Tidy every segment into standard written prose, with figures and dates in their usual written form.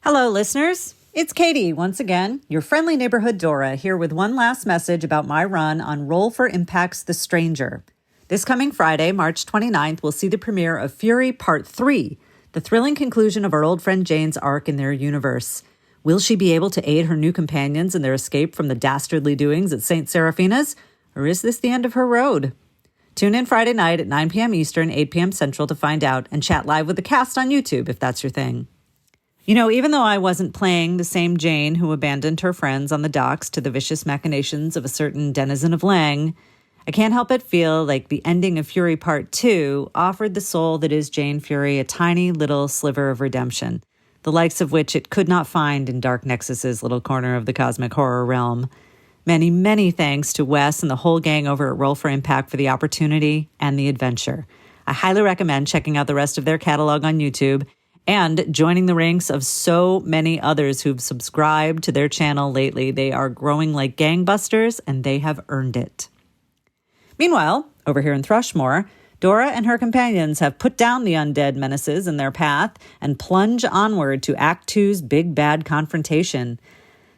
Hello, listeners. It's Katie, once again, your friendly neighborhood Dora, here with one last message about my run on Roll for Impact's The Stranger. This coming Friday, March 29th, we'll see the premiere of Fury Part 3, the thrilling conclusion of our old friend Jane's arc in their universe. Will she be able to aid her new companions in their escape from the dastardly doings at St. Seraphina's, or is this the end of her road? Tune in Friday night at 9 p.m. Eastern, 8 p.m. Central to find out, and chat live with the cast on YouTube if that's your thing. You know, even though I wasn't playing the same Jane who abandoned her friends on the docks to the vicious machinations of a certain denizen of Lang, I can't help but feel like the ending of Fury Part 2 offered the soul that is Jane Fury a tiny little sliver of redemption, the likes of which it could not find in Dark Nexus's little corner of the cosmic horror realm. Many, many thanks to Wes and the whole gang over at Roll for Impact for the opportunity and the adventure. I highly recommend checking out the rest of their catalog on YouTube and joining the ranks of so many others who've subscribed to their channel lately. They are growing like gangbusters, and they have earned it. Meanwhile, over here in Thrushmore, Dora and her companions have put down the undead menaces in their path and plunge onward to Act 2's big bad confrontation.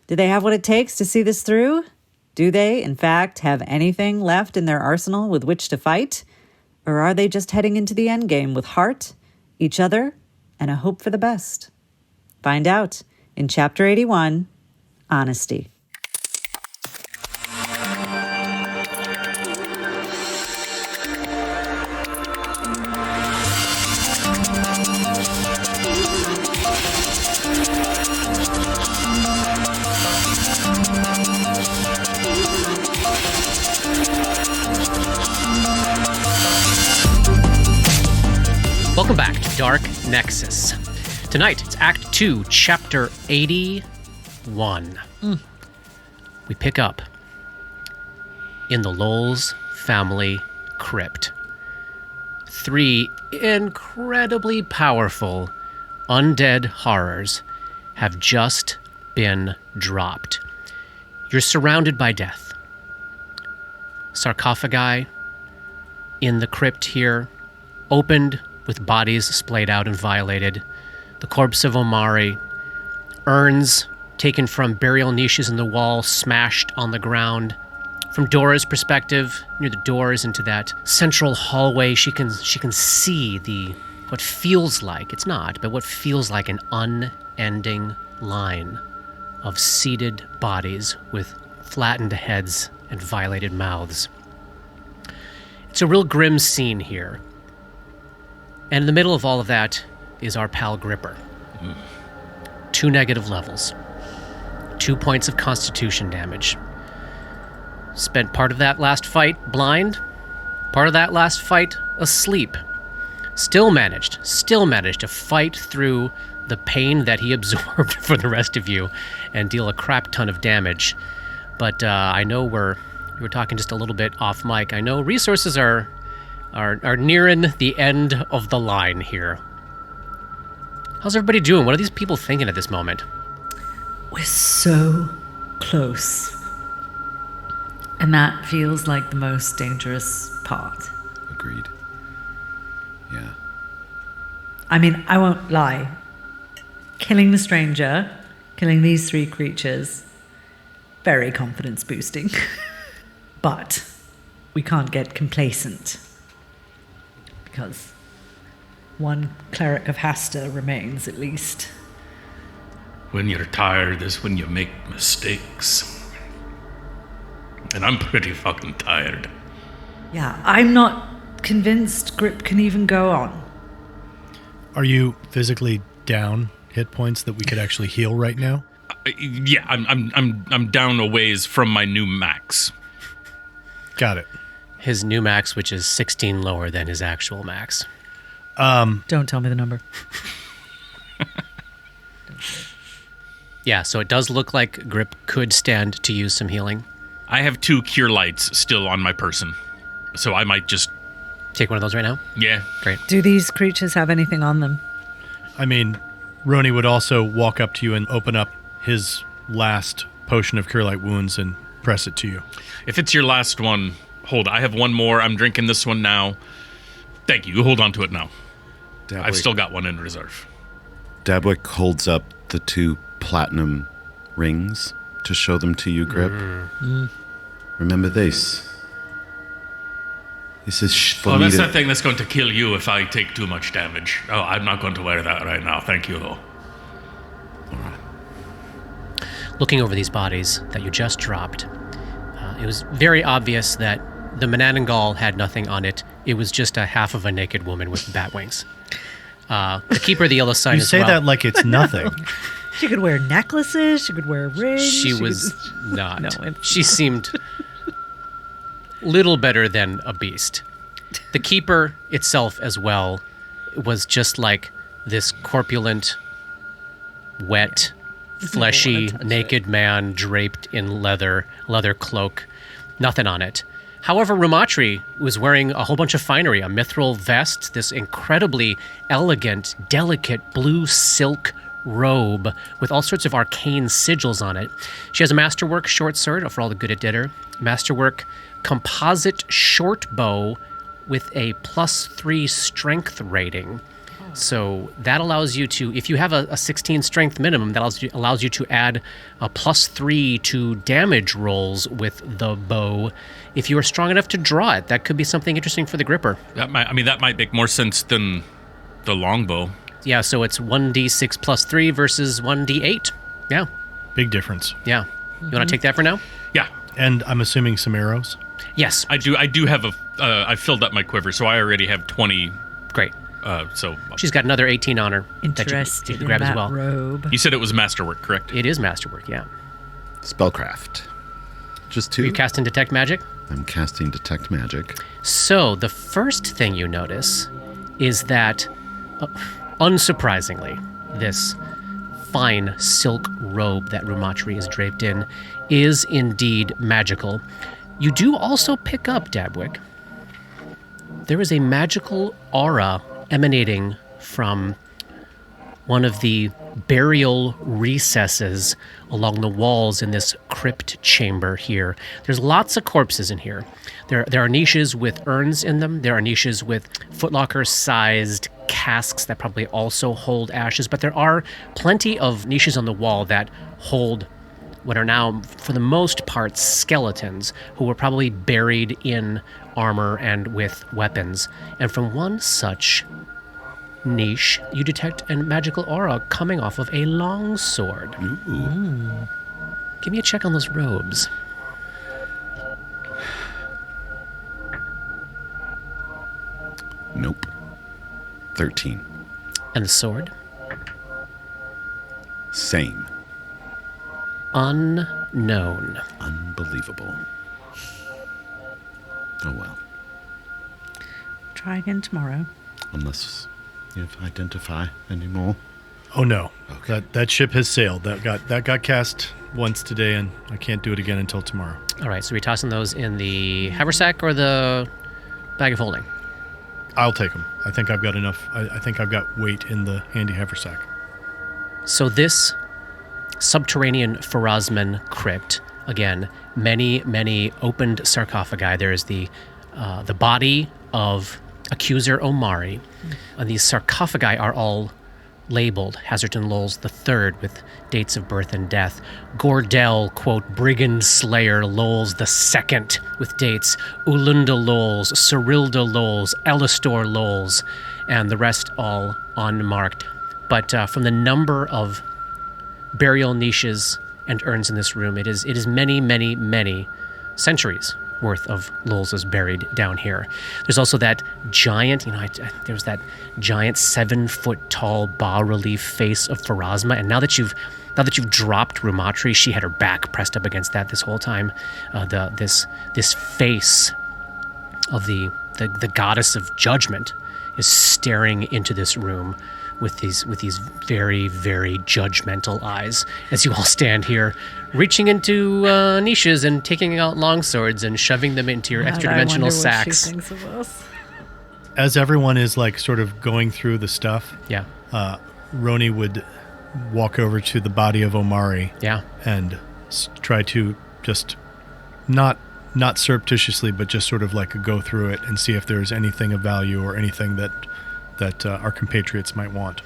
Do they have what it takes to see this through? Do they, in fact, have anything left in their arsenal with which to fight? Or are they just heading into the endgame with heart, each other, and a hope for the best? Find out in Chapter 81, Honesty. Welcome back to Dark Nexus. Tonight, it's Act 2, Chapter 81. We pick up in the Lowell's family crypt. 3 incredibly powerful undead horrors have just been dropped. You're surrounded by death. Sarcophagi in the crypt here, opened with bodies splayed out and violated. The corpse of Omari, urns taken from burial niches in the wall, smashed on the ground. From Dora's perspective, near the doors into that central hallway, she can see what feels like, it's not, but what feels like an unending line of seated bodies with flattened heads and violated mouths. It's a real grim scene here. And in the middle of all of that is our pal Gripper. 2 negative levels. 2 points of constitution damage. Spent part of that last fight blind. Part of that last fight asleep. Still managed to fight through the pain that he absorbed for the rest of you and deal a crap ton of damage. But I know we were talking just a little bit off mic. I know resources are nearing the end of the line here. How's everybody doing? What are these people thinking at this moment? We're so close. And that feels like the most dangerous part. Agreed. Yeah. I mean, I won't lie. Killing the stranger, killing these 3 creatures, very confidence boosting. But we can't get complacent, because one cleric of Hasta remains, at least. When you're tired is when you make mistakes. And I'm pretty fucking tired. Yeah, I'm not convinced Grip can even go on. Are you physically down hit points that we could actually heal right now? Yeah, I'm down a ways from my new max. Got it. His new max, which is 16 lower than his actual max. Don't tell me the number. Yeah, so it does look like Grip could stand to use some healing. I have 2 cure lights still on my person, so I might just... Take one of those right now? Yeah. Great. Do these creatures have anything on them? I mean, Roni would also walk up to you and open up his last potion of Cure Light Wounds and press it to you. If it's your last one, hold. I have one more. I'm drinking this one now. Thank you. Hold on to it now. I've still got one in reserve. Dabwick holds up the 2 platinum rings to show them to you, Grip. Remember this. This is for me that's to... the thing that's going to kill you if I take too much damage. Oh, I'm not going to wear that right now. Thank you, though. All right. Looking over these bodies that you just dropped, it was very obvious that the Menanangal had nothing on it. It was just a half of a naked woman with bat wings. The Keeper of the Yellow Sign You as say well. that like it's nothing. She could wear necklaces. She could wear rings. She was not. No, She seemed little better than a beast. The Keeper itself as well was just like this corpulent, wet, fleshy, naked man draped in leather cloak. Nothing on it. However, Ramatri was wearing a whole bunch of finery, a mithril vest, this incredibly elegant, delicate blue silk robe with all sorts of arcane sigils on it. She has a masterwork short sword, for all the good it did her. Masterwork composite short bow with a +3 strength rating. So that allows you to, if you have a 16 strength minimum, that allows you to add a +3 to damage rolls with the bow. If you are strong enough to draw it, that could be something interesting for the Gripper. That might make more sense than the longbow. Yeah, so it's 1d6 +3 versus 1d8. Yeah, Big difference. yeah. You want to take that for now? Yeah, And I'm assuming some arrows. Yes. I do have I filled up my quiver, so I already have 20. Great. So She's got another 18 on her. Interested that you in can grab that as well. robe. you said it was masterwork, correct? It is masterwork, yeah. Spellcraft. Just Are 2. you casting Detect Magic? I'm casting Detect Magic. So the first thing you notice is that, unsurprisingly, this fine silk robe that Ramatri is draped in is indeed magical. You do also pick up, Dabwick, there is a magical aura emanating from one of the burial recesses along the walls in this crypt chamber here. There's lots of corpses in here. There are niches with urns in them. There are niches with footlocker-sized casks that probably also hold ashes, but there are plenty of niches on the wall that hold what are now, for the most part, skeletons who were probably buried in armor and with weapons. And from one such niche, you detect a magical aura coming off of a longsword. Ooh. Give me a check on those robes. Nope. 13. And the sword? Same. Unknown. Unbelievable. Oh well. Try again tomorrow. Unless you identify anymore. Oh no, Okay. that ship has sailed. That got cast once today, and I can't do it again until tomorrow. All right, so we're tossing those in the haversack or the bag of holding? I'll take them. I think I've got enough. I think I've got weight in the handy haversack. So this subterranean Farazman crypt, again, many opened sarcophagi. There is the body of accuser Omari, and these sarcophagi are all labeled Hazarton Lowles III with dates of birth and death. Gordell, quote, Brigand Slayer Lowles II with dates. Ulunda Lowles, Cyrilda Lowles, Elistor Lowles, and the rest all unmarked. But from the number of burial niches and urns in this room, it is many centuries worth of Lowles buried down here. There's also that giant, there was that giant 7-foot-tall bas-relief face of Farazma, and now that you've dropped Ramatri, she had her back pressed up against that this whole time. This face of the goddess of judgment is staring into this room with these very, very judgmental eyes as you all stand here, reaching into niches and taking out longswords and shoving them into your extra-dimensional sacks. What she thinks of us. As everyone is like sort of going through the stuff, Yeah, Roni would walk over to the body of Omari yeah. and try to just not surreptitiously, but just sort of like go through it and see if there's anything of value or anything that that our compatriots might want.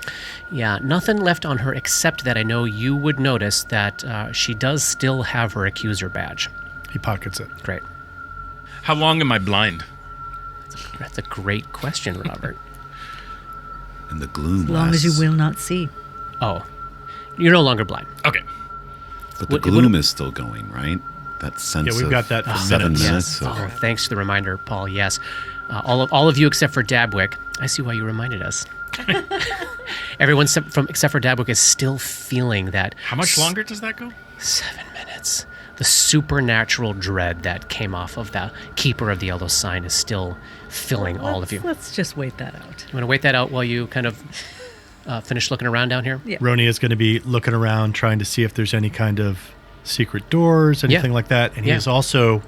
Yeah, nothing left on her except that I know you would notice that she does still have her accuser badge. He pockets it. Great. How long am I blind? That's a great question, Robert. And the gloom As long as you lasts- will not see. Oh, you're no longer blind. Okay. But the What- gloom is still going, right? That sense Yeah, we've of got that for 7 minutes. minutes. Yes. of- Oh, thanks for the reminder, Paul. Yes. All of you except for Dabwick. I see why you reminded us. Everyone except for Dabwick is still feeling that. How much longer does that go? 7 minutes. The supernatural dread that came off of the Keeper of the Yellow Sign is still filling all of you. Let's just wait that out. You want to wait that out while you kind of finish looking around down here? Yeah. Roni is going to be looking around, trying to see if there's any kind of secret doors, anything like that. And he is also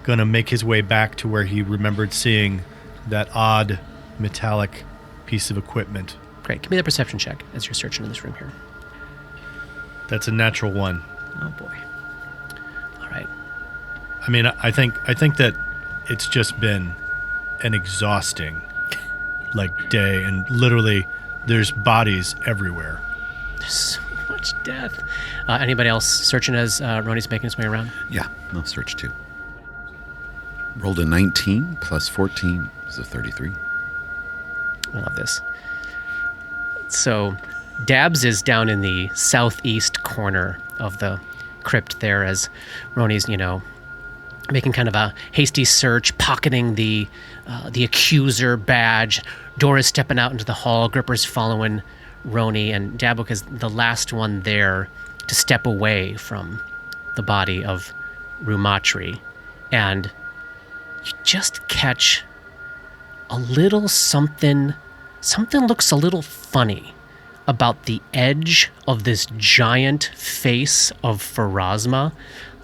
going to make his way back to where he remembered seeing that odd metallic piece of equipment. Great. Give me the perception check as you're searching in this room here. That's a natural 1. Oh boy. All right. I mean, I think that it's just been an exhausting day, and literally there's bodies everywhere. There's so much death. Anybody else searching as Roni's making his way around? Yeah, no, search 2. Rolled a 19 plus 14 is a 33. I love this. So, Dabs is down in the southeast corner of the crypt there as Roni's, making kind of a hasty search, pocketing the accuser badge. Dora's stepping out into the hall. Gripper's following Roni, and Dabwick is the last one there to step away from the body of Rumatri. And you just catch a little something looks a little funny about the edge of this giant face of Pharasma.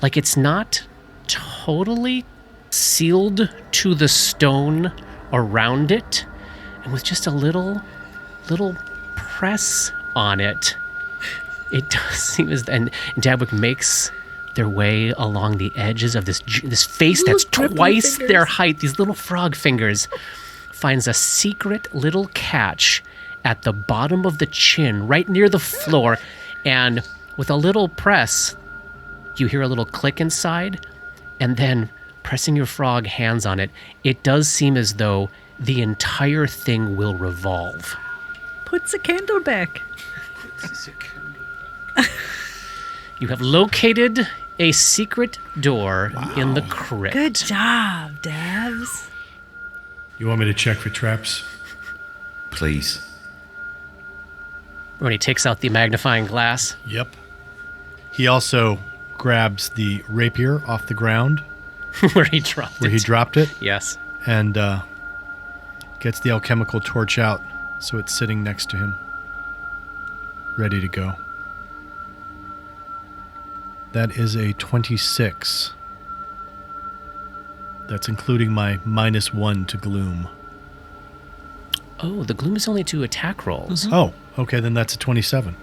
Like it's not totally sealed to the stone around it, and with just a little press on it, it does seem as... And Dabwick makes their way along the edges of this face that's twice their height. These little frog fingers finds a secret little catch at the bottom of the chin, right near the floor, and with a little press, you hear a little click inside, and then pressing your frog hands on it, it does seem as though the entire thing will revolve. Puts a candle back. You have located a secret door in the crypt. Good job, Dabs. You want me to check for traps? Please. When he takes out the magnifying glass. Yep. He also grabs the rapier off the ground where he dropped it. Yes. And gets the alchemical torch out so it's sitting next to him, ready to go. That is a 26. That's including my -1 to gloom. Oh, the gloom is only 2 attack rolls. Mm-hmm. Oh, okay, then that's a 27.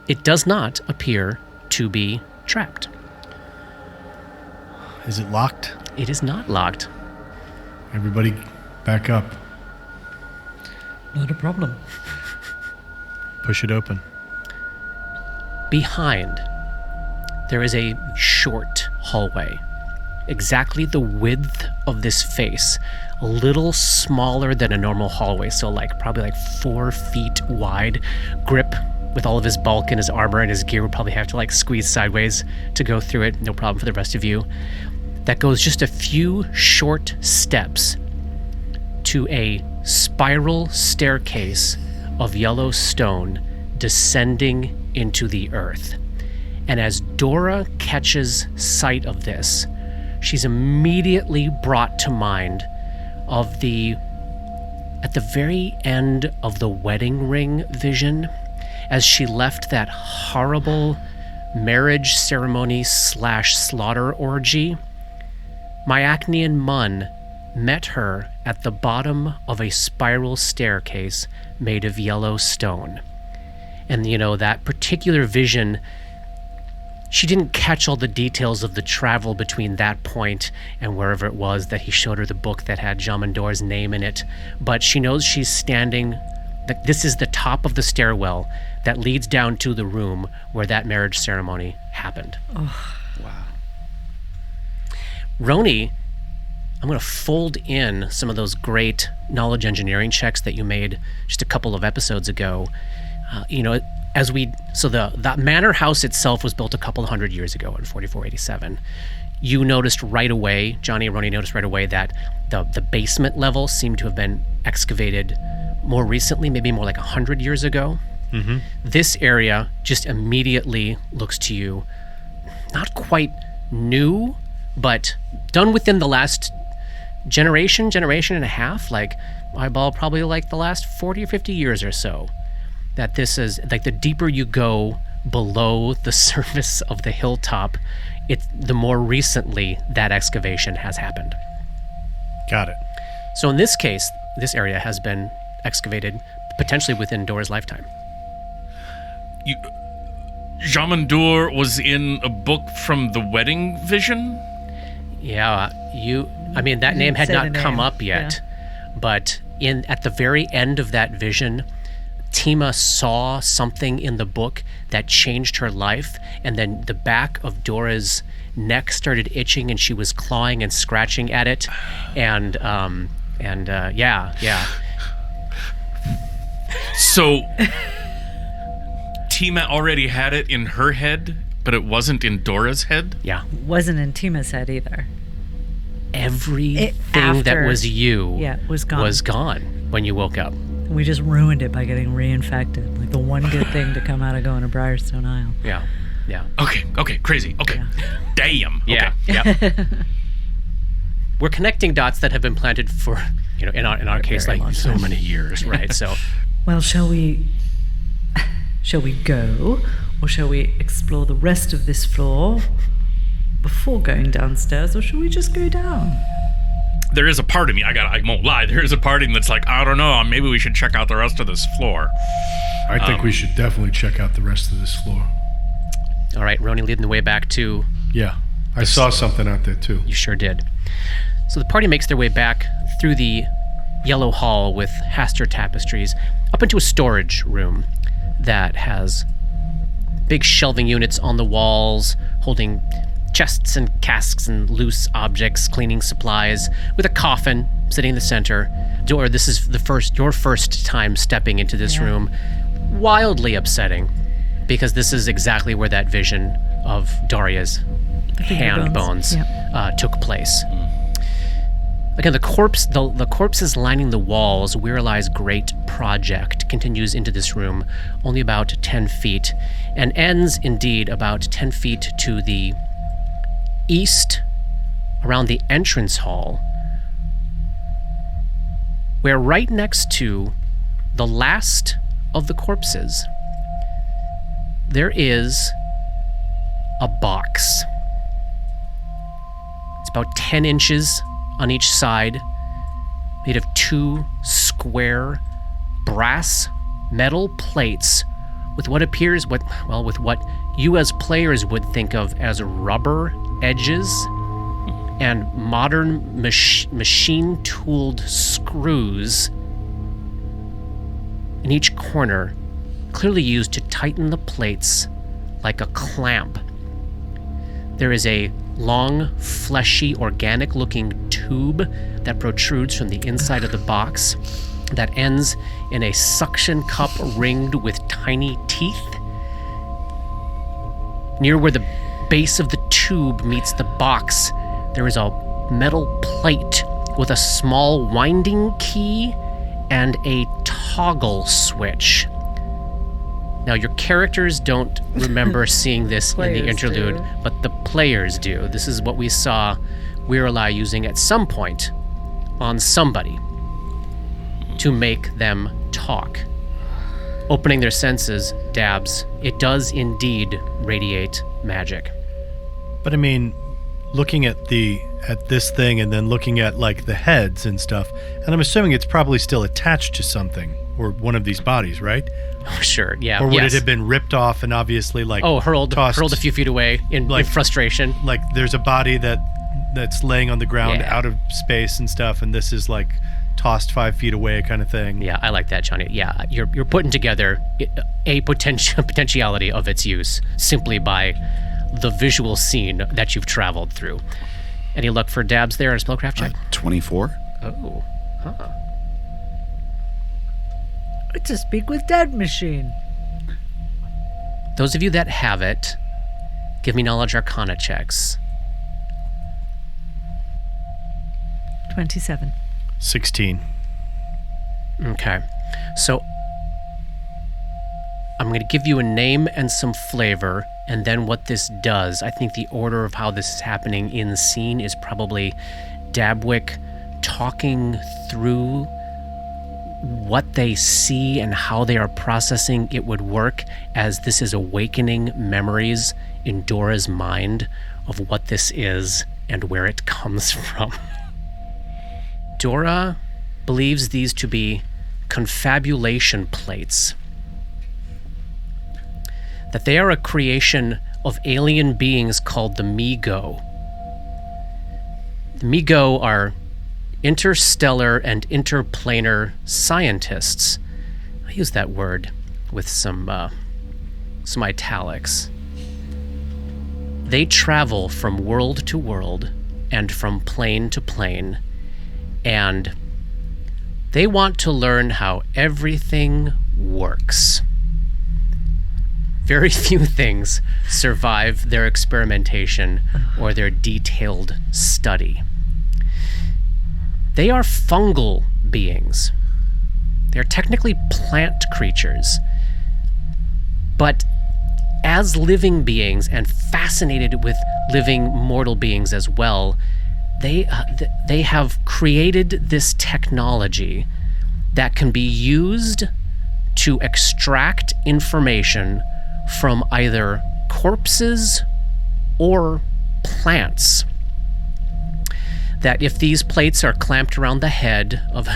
It does not appear to be trapped. Is it locked? It is not locked. Everybody back up. Not a problem. Push it open. Behind, there is a short hallway, exactly the width of this face, a little smaller than a normal hallway, so probably 4 feet wide. Grip, with all of his bulk and his armor and his gear, would probably have to squeeze sideways to go through it. No problem for the rest of you. That goes just a few short steps to a spiral staircase of yellow stone descending into the earth. And as Dora catches sight of this, she's immediately brought to mind of at the very end of the wedding ring vision, as she left that horrible marriage ceremony / slaughter orgy. Myacnean Mun met her at the bottom of a spiral staircase made of yellow stone. And, that particular vision, she didn't catch all the details of the travel between that point and wherever it was that he showed her the book that had Jamandor's name in it. But she knows she's standing, that this is the top of the stairwell that leads down to the room where that marriage ceremony happened. Oh. Wow. Roni, I'm going to fold in some of those great knowledge engineering checks that you made just a couple of episodes ago. The manor house itself was built a couple hundred years ago in 4487. You noticed right away, Johnny and Roni noticed right away that the basement level seemed to have been excavated more recently, maybe more like 100 years ago. Mm-hmm. This area just immediately looks to you not quite new, but done within the last generation and a half, like eyeball probably like the last 40 or 50 years or so. That this is like the deeper you go below the surface of the hilltop, the more recently that excavation has happened. Got it. So in this case, this area has been excavated potentially within Dora's lifetime. Jamandor was in a book from the wedding vision? Yeah, that name had not come up yet, but at the very end of that vision, Tima saw something in the book that changed her life, and then the back of Dora's neck started itching, and she was clawing and scratching at it, and yeah. So, Tima already had it in her head, but it wasn't in Dora's head? Yeah. Wasn't in Tima's head either. Everything that was you was gone when you woke up. We just ruined it by getting reinfected. Like the one good thing to come out of going to Briarstone Isle. Yeah. Okay, crazy. Okay. Yeah. Damn. Yeah. Okay. Yeah. We're connecting dots that have been planted for, in our case, like so many years, right? So, well, shall we go, or shall we explore the rest of this floor before going downstairs, or shall we just go down? There is a part of me, I won't lie, there is a part of me that's like, I don't know, maybe we should check out the rest of this floor. I think we should definitely check out the rest of this floor. All right, Roni leading the way back to... Yeah, I saw something out there too. You sure did. So the party makes their way back through the yellow hall with Hastur tapestries up into a storage room that has big shelving units on the walls holding chests and casks and loose objects, cleaning supplies, with a coffin sitting in the center. Dora, this is your first time stepping into this room. Wildly upsetting, because this is exactly where that vision of Daria's hand bones took place. Again, the corpses lining the walls, Weirlai's great project, continues into this room, only about 10 feet, and ends indeed about 10 feet to the east, around the entrance hall, where right next to the last of the corpses, there is a box. It's about 10 inches on each side, made of 2 square brass metal plates with what appears, with what you as players would think of as rubber edges and modern machine-tooled screws in each corner, clearly used to tighten the plates like a clamp. There is a long, fleshy, organic-looking tube that protrudes from the inside of the box that ends in a suction cup ringed with tiny teeth. Near where the base of the tube meets the box, there is a metal plate with a small winding key and a toggle switch. Now, your characters don't remember seeing this in the interlude, but the players do. This is what we saw Weirlai using at some point on somebody to make them talk. Opening their senses, Dabs, it does indeed radiate magic. But I mean, looking at this thing and then looking at like the heads and stuff, and I'm assuming it's probably still attached to something, or one of these bodies, right? Oh, sure, yeah. Or would it have been ripped off and obviously hurled a few feet away in frustration? Like there's a body that's laying on the ground out of space and stuff, and this is like tossed 5 feet away kind of thing. Yeah, I like that, Johnny. Yeah, you're putting together a potentiality of its use simply by the visual scene that you've traveled through. Any luck for dabs there on a spellcraft check? 24. Oh, huh. It's a speak with dead machine. Those of you that have it, give me knowledge arcana checks. 27. 16. Okay. So I'm going to give you a name and some flavor, and then what this does. I think the order of how this is happening in the scene is probably Dabwick talking through what they see and how they are processing it would work, as this is awakening memories in Dora's mind of what this is and where it comes from. Dora believes these to be confabulation plates, that they are a creation of alien beings called the Mi-Go. The Mi-Go are interstellar and interplanar scientists. I use that word with some italics. They travel from world to world and from plane to plane, and they want to learn how everything works. Very few things survive their experimentation or their detailed study. They are fungal beings. They're technically plant creatures. But as living beings and fascinated with living mortal beings as well, they have created this technology that can be used to extract information from either corpses or plants. That if these plates are clamped around the head of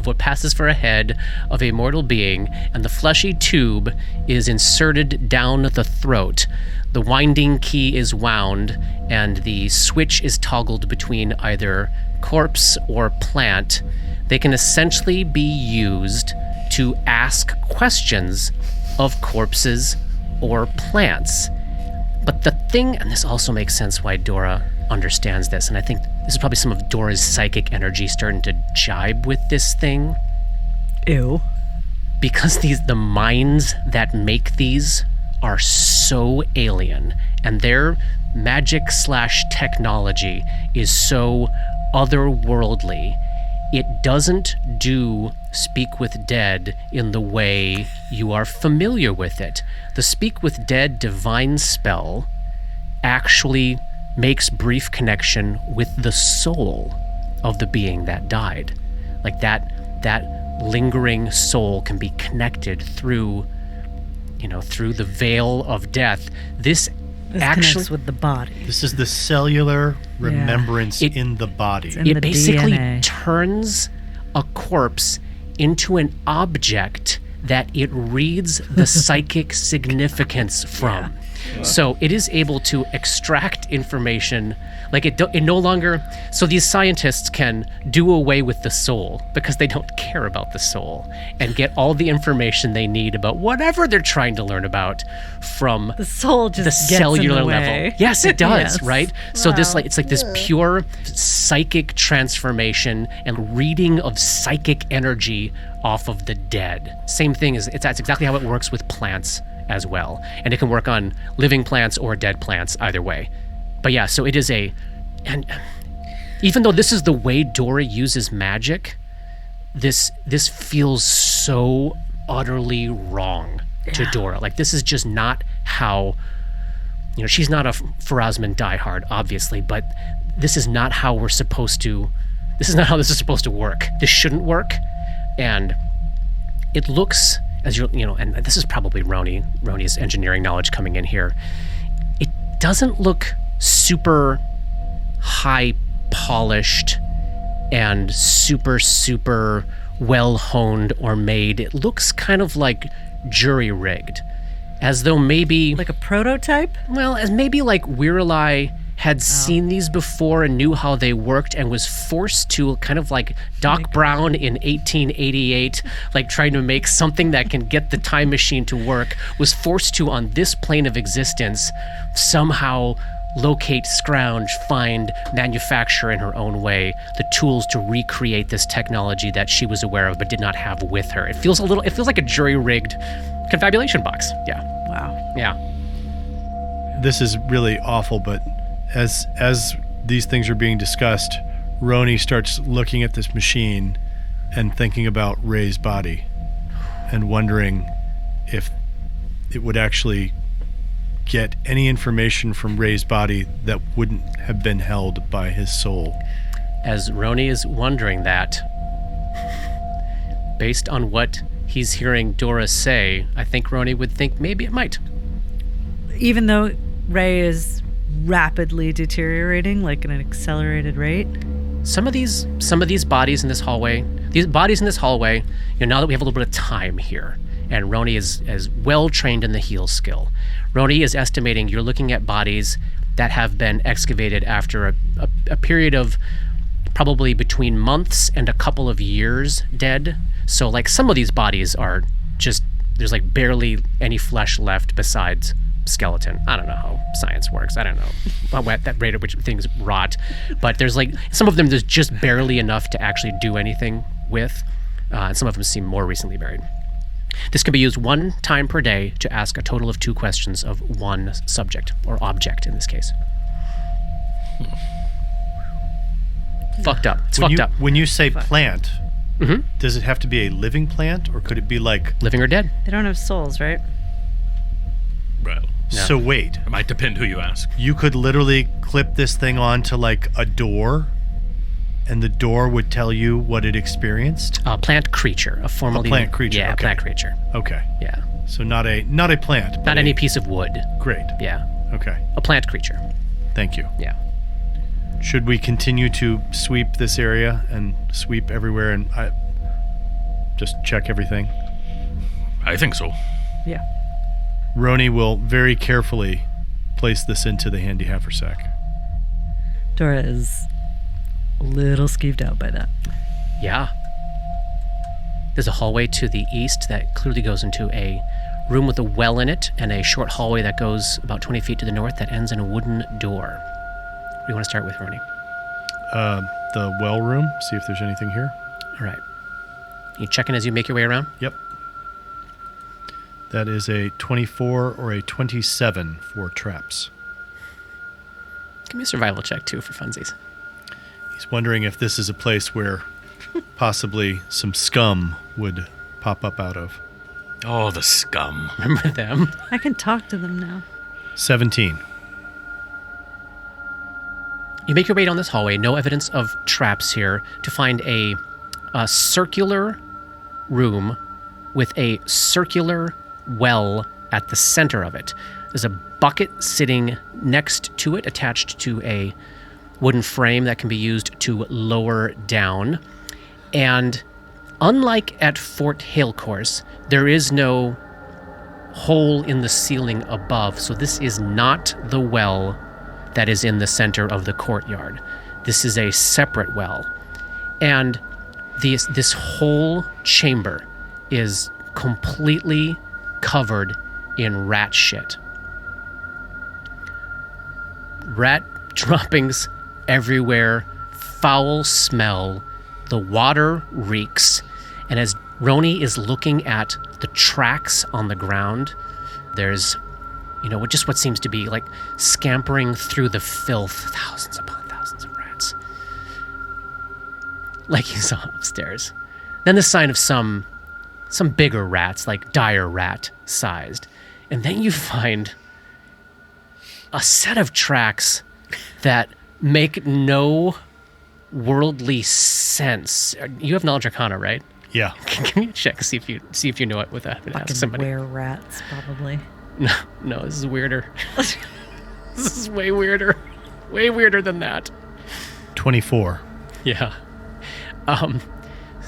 what passes for a head of a mortal being, and the fleshy tube is inserted down the throat, the winding key is wound, and the switch is toggled between either corpse or plant, they can essentially be used to ask questions of corpses or plants. But the thing, and this also makes sense why Dora understands this, and I think this is probably some of Dora's psychic energy starting to jibe with this thing. Ew. Because the minds that make these are so alien, and their magic/technology is so otherworldly, it doesn't do Speak with Dead in the way you are familiar with it. The Speak with Dead divine spell actually makes brief connection with the soul of the being that died. Like that lingering soul can be connected through the veil of death. This actually connects with the body. This is the cellular remembrance in the body. It basically DNA. turns a corpse into an object that it reads the psychic significance from. So it is able to extract information, like it no longer. So these scientists can do away with the soul because they don't care about the soul, and get all the information they need about whatever they're trying to learn about from The soul just the gets cellular in the level. way. Yes, it does, Yes. right? So it's like this pure psychic transformation and reading of psychic energy off of the dead. Same thing that's exactly how it works with plants as well. And it can work on living plants or dead plants either way. But yeah, so it is and even though this is the way Dora uses magic, this feels so utterly wrong to Dora. Like, this is just not how, she's not a Farazman diehard, obviously, but this is not how this is supposed to work. This shouldn't work. And it looks, as and this is probably Roni's engineering knowledge coming in here, it doesn't look super high polished and super well honed or made. It looks kind of like jury rigged, as though maybe Like a prototype? well, as maybe like Wherein had seen these before and knew how they worked and was forced to, kind of like Doc Brown in 1888, like trying to make something that can get the time machine to work, was forced to, on this plane of existence, somehow locate, scrounge, find, manufacture in her own way the tools to recreate this technology that she was aware of but did not have with her. It feels like a jury-rigged confabulation box. Yeah. Wow. Yeah. This is really awful, but as these things are being discussed, Roni starts looking at this machine and thinking about Ray's body and wondering if it would actually get any information from Ray's body that wouldn't have been held by his soul. As Roni is wondering that, based on what he's hearing Dora say, I think Roni would think maybe it might. Even though Ray is rapidly deteriorating, like at an accelerated rate. Some of these bodies in this hallway, you know, now that we have a little bit of time here, and Roni is as well trained in the heal skill, Roni is estimating you're looking at bodies that have been excavated after a period of probably between months and a couple of years dead. So like some of these bodies are just, there's like barely any flesh left besides skeleton. I don't know how science works. I don't know at that rate at which things rot, but there's like some of them there's just barely enough to actually do anything with, and some of them seem more recently buried. This can be used one time per day to ask a total of 2 questions of one subject, or object in this case. Fucked up. It's fucked up. When you say plant, does it have to be a living plant, or could it be like... Living or dead? They don't have souls, right? Well, So wait, it might depend who you ask. you could literally clip this thing onto like a door, and the door would tell you what it experienced? A plant creature. A plant creature, Yeah, okay. a plant creature. Okay. Yeah. So not a plant. but Not a- any piece of wood. Great. Yeah. Okay. A plant creature. Thank you. Yeah. Should we continue to sweep this area and sweep everywhere and just check everything? I think so. Yeah. Roni will very carefully place this into the handy haversack. Dora is a little skeeved out by that. Yeah. There's a hallway to the east that clearly goes into a room with a well in it, and a short hallway that goes about 20 feet to the north that ends in a wooden door. What do you want to start with, Roni? The well room, see if there's anything here. All right. You checking as you make your way around? Yep. That is a 24 or a 27 for traps. Give me a survival check, too, for funsies. He's wondering if this is a place where possibly some scum would pop up out of. Oh, the scum. Remember them? I can talk to them now. 17. You make your way down this hallway, no evidence of traps here, to find a circular room with a circular well at the center of it. There's a bucket sitting next to it, attached to a wooden frame that can be used to lower down. And unlike at Fort Halecourse, there is no hole in the ceiling above, so this is not the well that is in the center of the courtyard. This is a separate well. And this whole chamber is completely covered in rat shit. Rat droppings everywhere, foul smell, the water reeks, and as Roni is looking at the tracks on the ground, there's, just what seems to be like scampering through the filth, thousands upon thousands of rats. Like you saw upstairs. Then the sign of some bigger rats, like dire rat sized. And then you find a set of tracks that make no worldly sense. You have knowledge arcana, right? Yeah. Give me a check, see if you know it without having to ask Fucking somebody. were rats, probably. No, this is weirder. This is way weirder. Way weirder than that. 24. Yeah.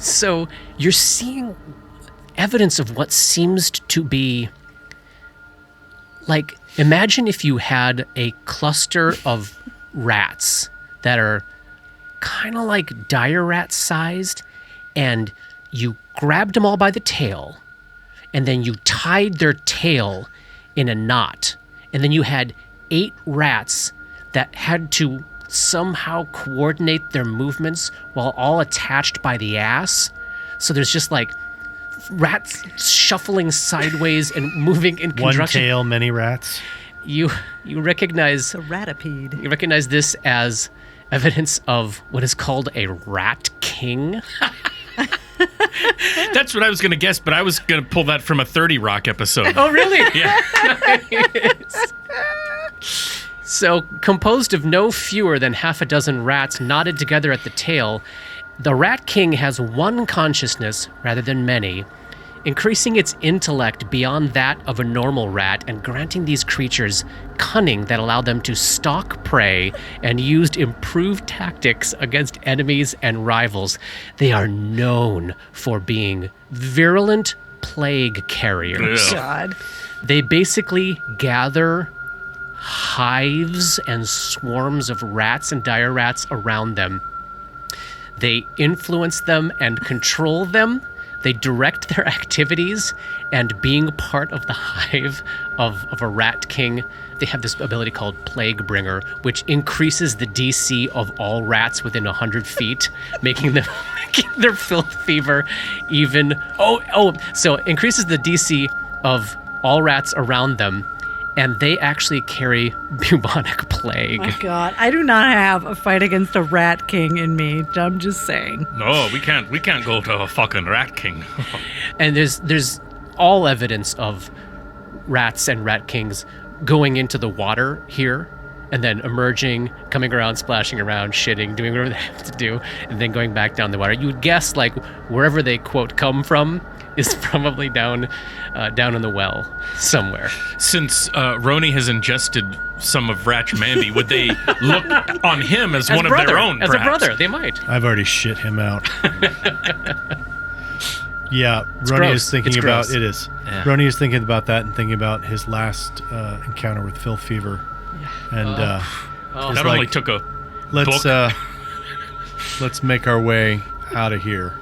So you're seeing evidence of what seems to be like, imagine if you had a cluster of rats that are kind of like dire rat sized, and you grabbed them all by the tail, and then you tied their tail in a knot, and then you had 8 rats that had to somehow coordinate their movements while all attached by the ass. So there's just like rats shuffling sideways and moving in One conjunction. tail, many rats. You recognize It's a ratipede. you recognize this as evidence of what is called a rat king. That's what I was going to guess, but I was going to pull that from a 30 Rock episode. Oh, really? Yeah. Nice. So, composed of no fewer than half a dozen rats knotted together at the tail, the Rat King has one consciousness rather than many, increasing its intellect beyond that of a normal rat and granting these creatures cunning that allow them to stalk prey and used improved tactics against enemies and rivals. They are known for being virulent plague carriers. Ugh. God. They basically gather hives and swarms of rats and dire rats around them. They influence them and control them. They direct their activities, and being part of the hive of a rat king, they have this ability called Plague Bringer, which increases the DC of all rats within 100 feet, making their filth fever even... So increases the DC of all rats around them, and they actually carry bubonic plague. My God, I do not have a fight against a rat king in me. I'm just saying. No, we can't go to a fucking Rat King. And there's all evidence of rats and rat kings going into the water here, and then emerging, coming around, splashing around, shitting, doing whatever they have to do, and then going back down the water. You would guess, like, wherever they, quote, come from is probably down in the well somewhere. Since Roni has ingested some of Ratch Mandy, would they look on him as one brother, of their own, as perhaps? a brother, they might. I've already shit him out. Yeah, Roni gross. is thinking It's about gross. it is. Yeah. Roni is thinking about that and thinking about his last encounter with filth fever, and is That like, only took a let's book. let's make our way out of here.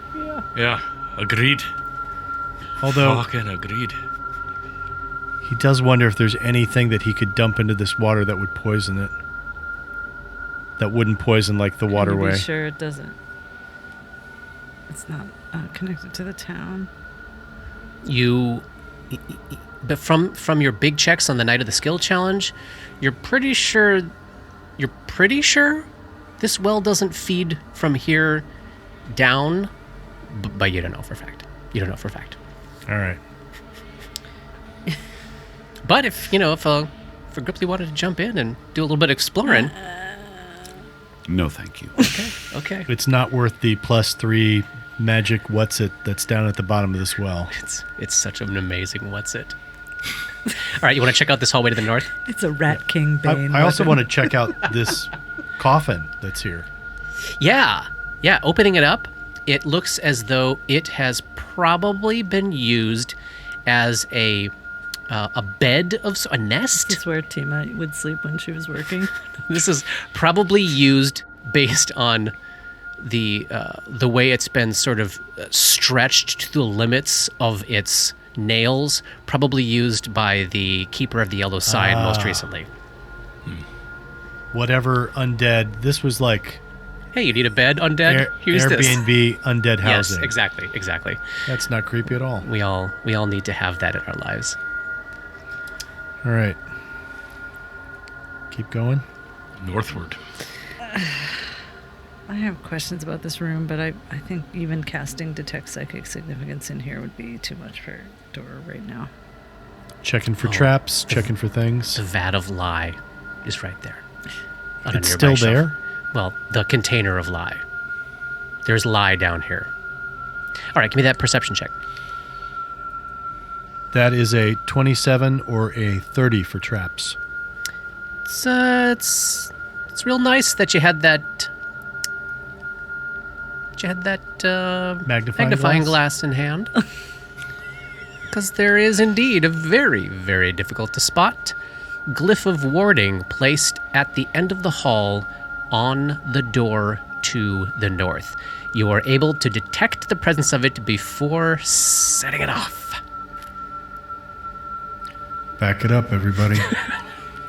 Yeah, agreed. Although Fucking agreed. he does wonder if there's anything that he could dump into this water that would poison it. That wouldn't poison like the Can you waterway. be sure it doesn't. It's not connected to the town. But from your big checks on the night of the skill challenge, you're pretty sure this well doesn't feed from here down, but you don't know for a fact. All right. But if Gripply wanted to jump in and do a little bit of exploring, No, thank you. okay. It's not worth the +3 magic what's it that's down at the bottom of this well. It's such an amazing what's it. All right, you want to check out this hallway to the north? It's a rat king bane. I also weapon. want to check out this coffin that's here. Yeah. Opening it up, it looks as though it has probably been used as a bed of a nest. This is where Tima would sleep when she was working. This is probably used based on the way it's been sort of stretched to the limits of its nails. Probably used by the Keeper of the Yellow Sign most recently. Whatever undead. This was like Hey, you need a bed, undead? Here's this. Airbnb undead Yes, housing. exactly. That's not creepy at all. We all need to have that in our lives. All right. Keep going. Northward. I have questions about this room, but I think even casting Detect Psychic Significance in here would be too much for Dora right now. Checking for traps, checking for things. The vat of lie is right there. On a It's nearby still shelf. there? Well, the container of lie. There's lie down here. All right, give me that perception check. That is a 27 or a 30 for traps. It's real nice that you had that that you had that Magnifying glass in hand. Because there is indeed a very, very difficult to spot glyph of warding placed at the end of the hall on the door to the north. You are able to detect the presence of it before setting it off. Back it up, everybody.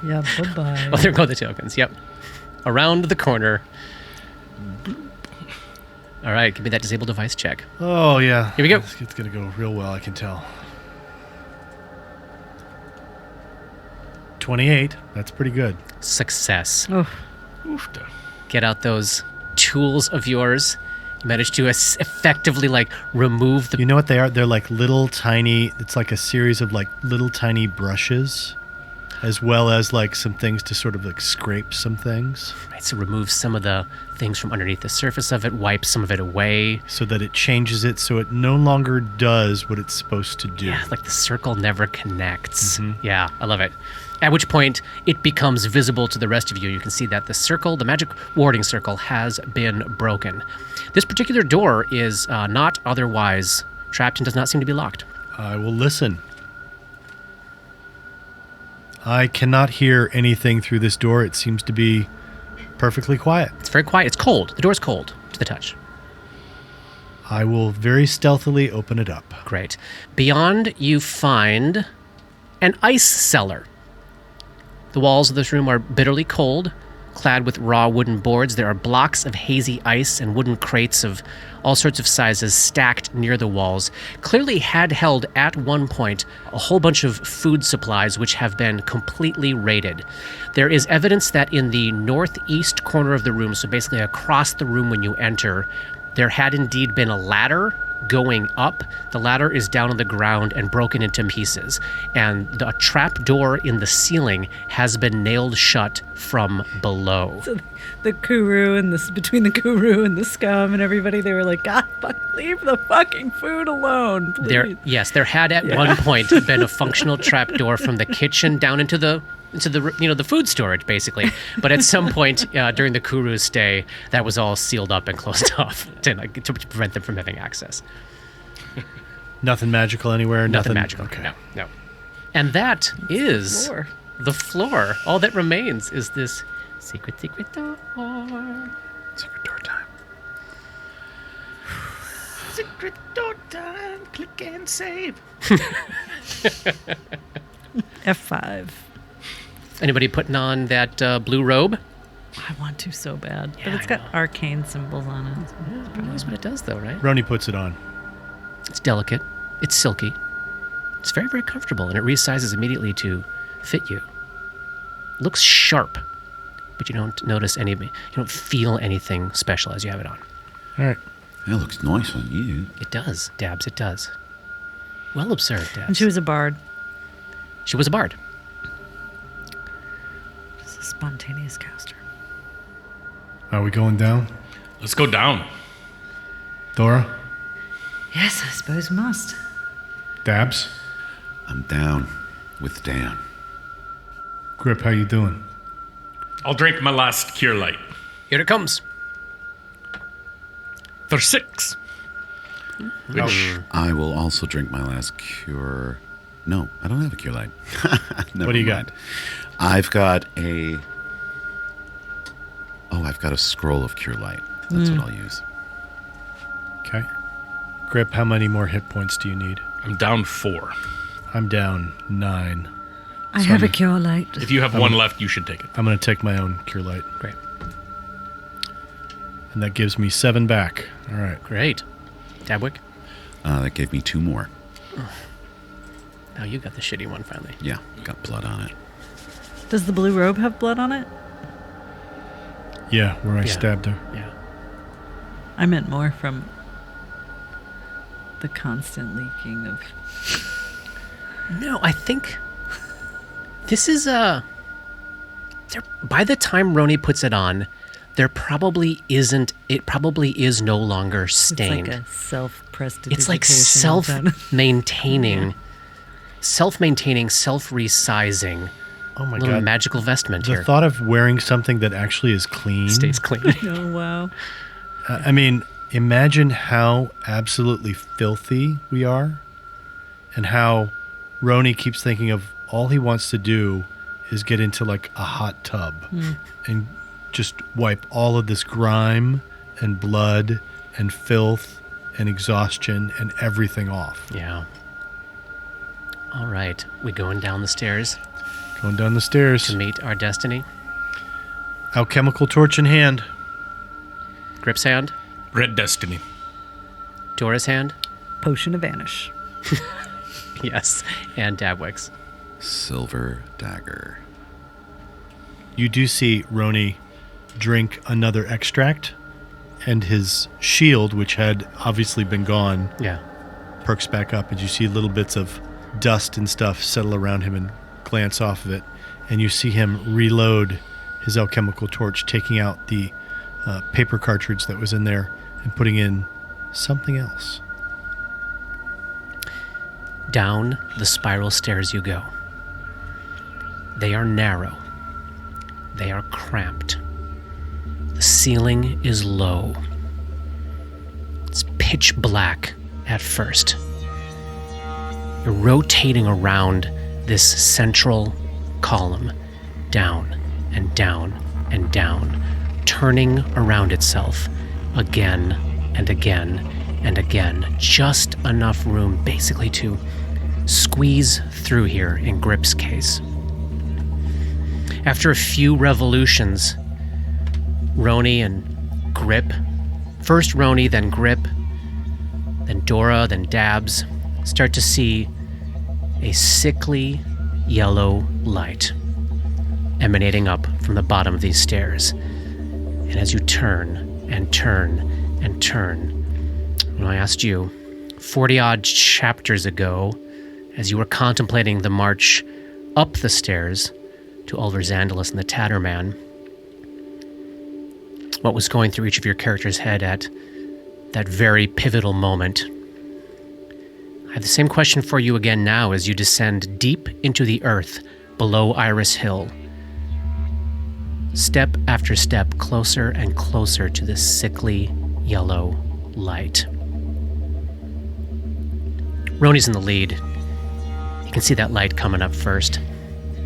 Yeah, bye-bye. Oh, there go the tokens. Yep. Around the corner. All right, give me that disable device check. Oh, yeah. Here we go. It's going to go real well, I can tell. 28. That's pretty good. Success. Oh, Oofta. Get out those tools of yours. You managed to effectively, remove the... You know what they are? They're like little tiny... It's like a series of, little tiny brushes, as well as, some things to sort of, scrape some things. Right, so remove some of the things from underneath the surface of it, wipe some of it away. So that it changes it so it no longer does what it's supposed to do. Yeah, like the circle never connects. Mm-hmm. Yeah, I love it. At which point, it becomes visible to the rest of you. You can see that the circle, the magic warding circle, has been broken. This particular door is not otherwise trapped and does not seem to be locked. I will listen. I cannot hear anything through this door. It seems to be perfectly quiet. It's very quiet. It's cold. The door's cold to the touch. I will very stealthily open it up. Great. Beyond, you find an ice cellar. The walls of this room are bitterly cold, clad with raw wooden boards. There are blocks of hazy ice and wooden crates of all sorts of sizes stacked near the walls. Clearly had held at one point a whole bunch of food supplies which have been completely raided. There is evidence that in the northeast corner of the room, so basically across the room when you enter, there had indeed been a ladder going up. The ladder is down on the ground and broken into pieces, and the trap door in the ceiling has been nailed shut from below. so the Kuru and this between the Kuru and the scum and everybody, they were like, God, leave the fucking food alone, please. There had at one point been a functional trap door from the kitchen down into the the food storage, basically. But at some point during the Kuru's stay, that was all sealed up and closed off to prevent them from having access. Nothing magical anywhere? Nothing magical. Okay. No. And that is Floor. the floor. All that remains is this secret door. Secret door time. Secret door time. Click and save. F5. Anybody putting on that blue robe? I want to so bad. Yeah, but it's I got know. arcane symbols on it. That's what it does, though, right? Roni puts it on. It's delicate. It's silky. It's very, very comfortable, and it resizes immediately to fit you. Looks sharp, but you don't notice you don't feel anything special as you have it on. All right. That looks nice on you. It does, Dabs, it does. Well observed, Dabs. And she was a bard. She was a bard. Just a spontaneous caster. Are we going down? Let's go down. Dora? Yes, I suppose we must. Dabs? I'm down with Dan. Grip, how you doing? I'll drink my last cure light. Here it comes. For 6. Which I will also drink my last cure. No, I don't have a cure light. Never What do you mind. got? I've got a scroll of cure light. That's what I'll use. Okay. Grip, how many more hit points do you need? I'm down 4. I'm down 9. I have a cure light. If you have one left, you should take it. I'm going to take my own cure light. Great. And that gives me 7 back. All right. Great. Dabwick? That gave me 2 more. Now you got the shitty one finally. Yeah, got blood on it. Does the blue robe have blood on it? Yeah, where I Yeah. stabbed her. Yeah. I meant more from the constant leaking of... No, I think this is by the time Roni puts it on, it probably is no longer stained. It's like a self-prestidigitation. It's like self-maintaining, self-resizing Oh my little god. magical vestment The here. thought of wearing something that actually is clean. Stays clean. Oh, wow. I mean, imagine how absolutely filthy we are, and how Roni keeps thinking of all he wants to do is get into like a hot tub and just wipe all of this grime and blood and filth and exhaustion and everything off. Yeah. All right. We going down the stairs Going down the stairs. to meet our destiny. Alchemical torch in hand. Grip's hand. Red Destiny. Dora's hand. Potion of Vanish. Yes. And Dabwick's. Silver dagger. You do see Roni drink another extract, and his shield, which had obviously been gone, Yeah. perks back up, and you see little bits of dust and stuff settle around him and glance off of it, and you see him reload his alchemical torch, taking out the paper cartridge that was in there and putting in something else. Down the spiral stairs you go. They are narrow. They are cramped. The ceiling is low. It's pitch black at first. You're rotating around this central column, down and down and down, turning around itself again and again and again. Just enough room basically to squeeze through here in Grip's case. After a few revolutions, Roni and Grip, first Roni, then Grip, then Dora, then Dabs, start to see a sickly yellow light emanating up from the bottom of these stairs. And as you turn and turn and turn, when I asked you 40-odd chapters ago, as you were contemplating the march up the stairs to Ulver Xandalus and the Tatterman, what was going through each of your characters' head at that very pivotal moment. I have the same question for you again now as you descend deep into the earth below Iris Hill. Step after step, closer and closer to this sickly yellow light. Roni's in the lead. You can see that light coming up first.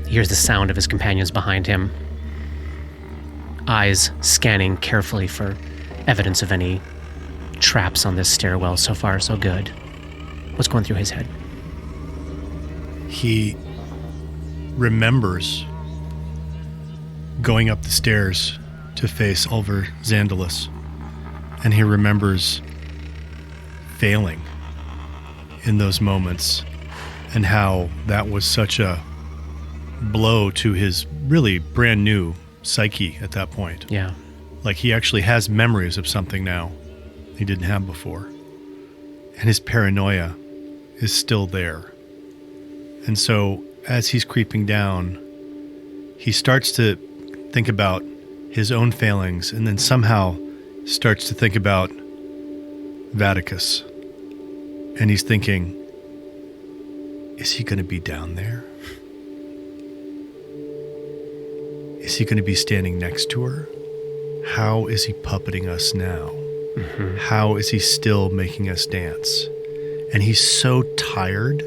He hears the sound of his companions behind him. Eyes scanning carefully for evidence of any traps on this stairwell. So far, so good. What's going through his head? He remembers going up the stairs to face Ulver Xandalus, and he remembers failing in those moments, and how that was such a blow to his really brand new psyche at that point. Yeah. Like, he actually has memories of something now he didn't have before. And his paranoia is still there. And so, as he's creeping down, he starts to think about his own failings, and then somehow starts to think about Vaticus. And he's thinking, is he going to be down there? Is he going to be standing next to her? How is he puppeting us now? Mm-hmm. How is he still making us dance? And he's so tired,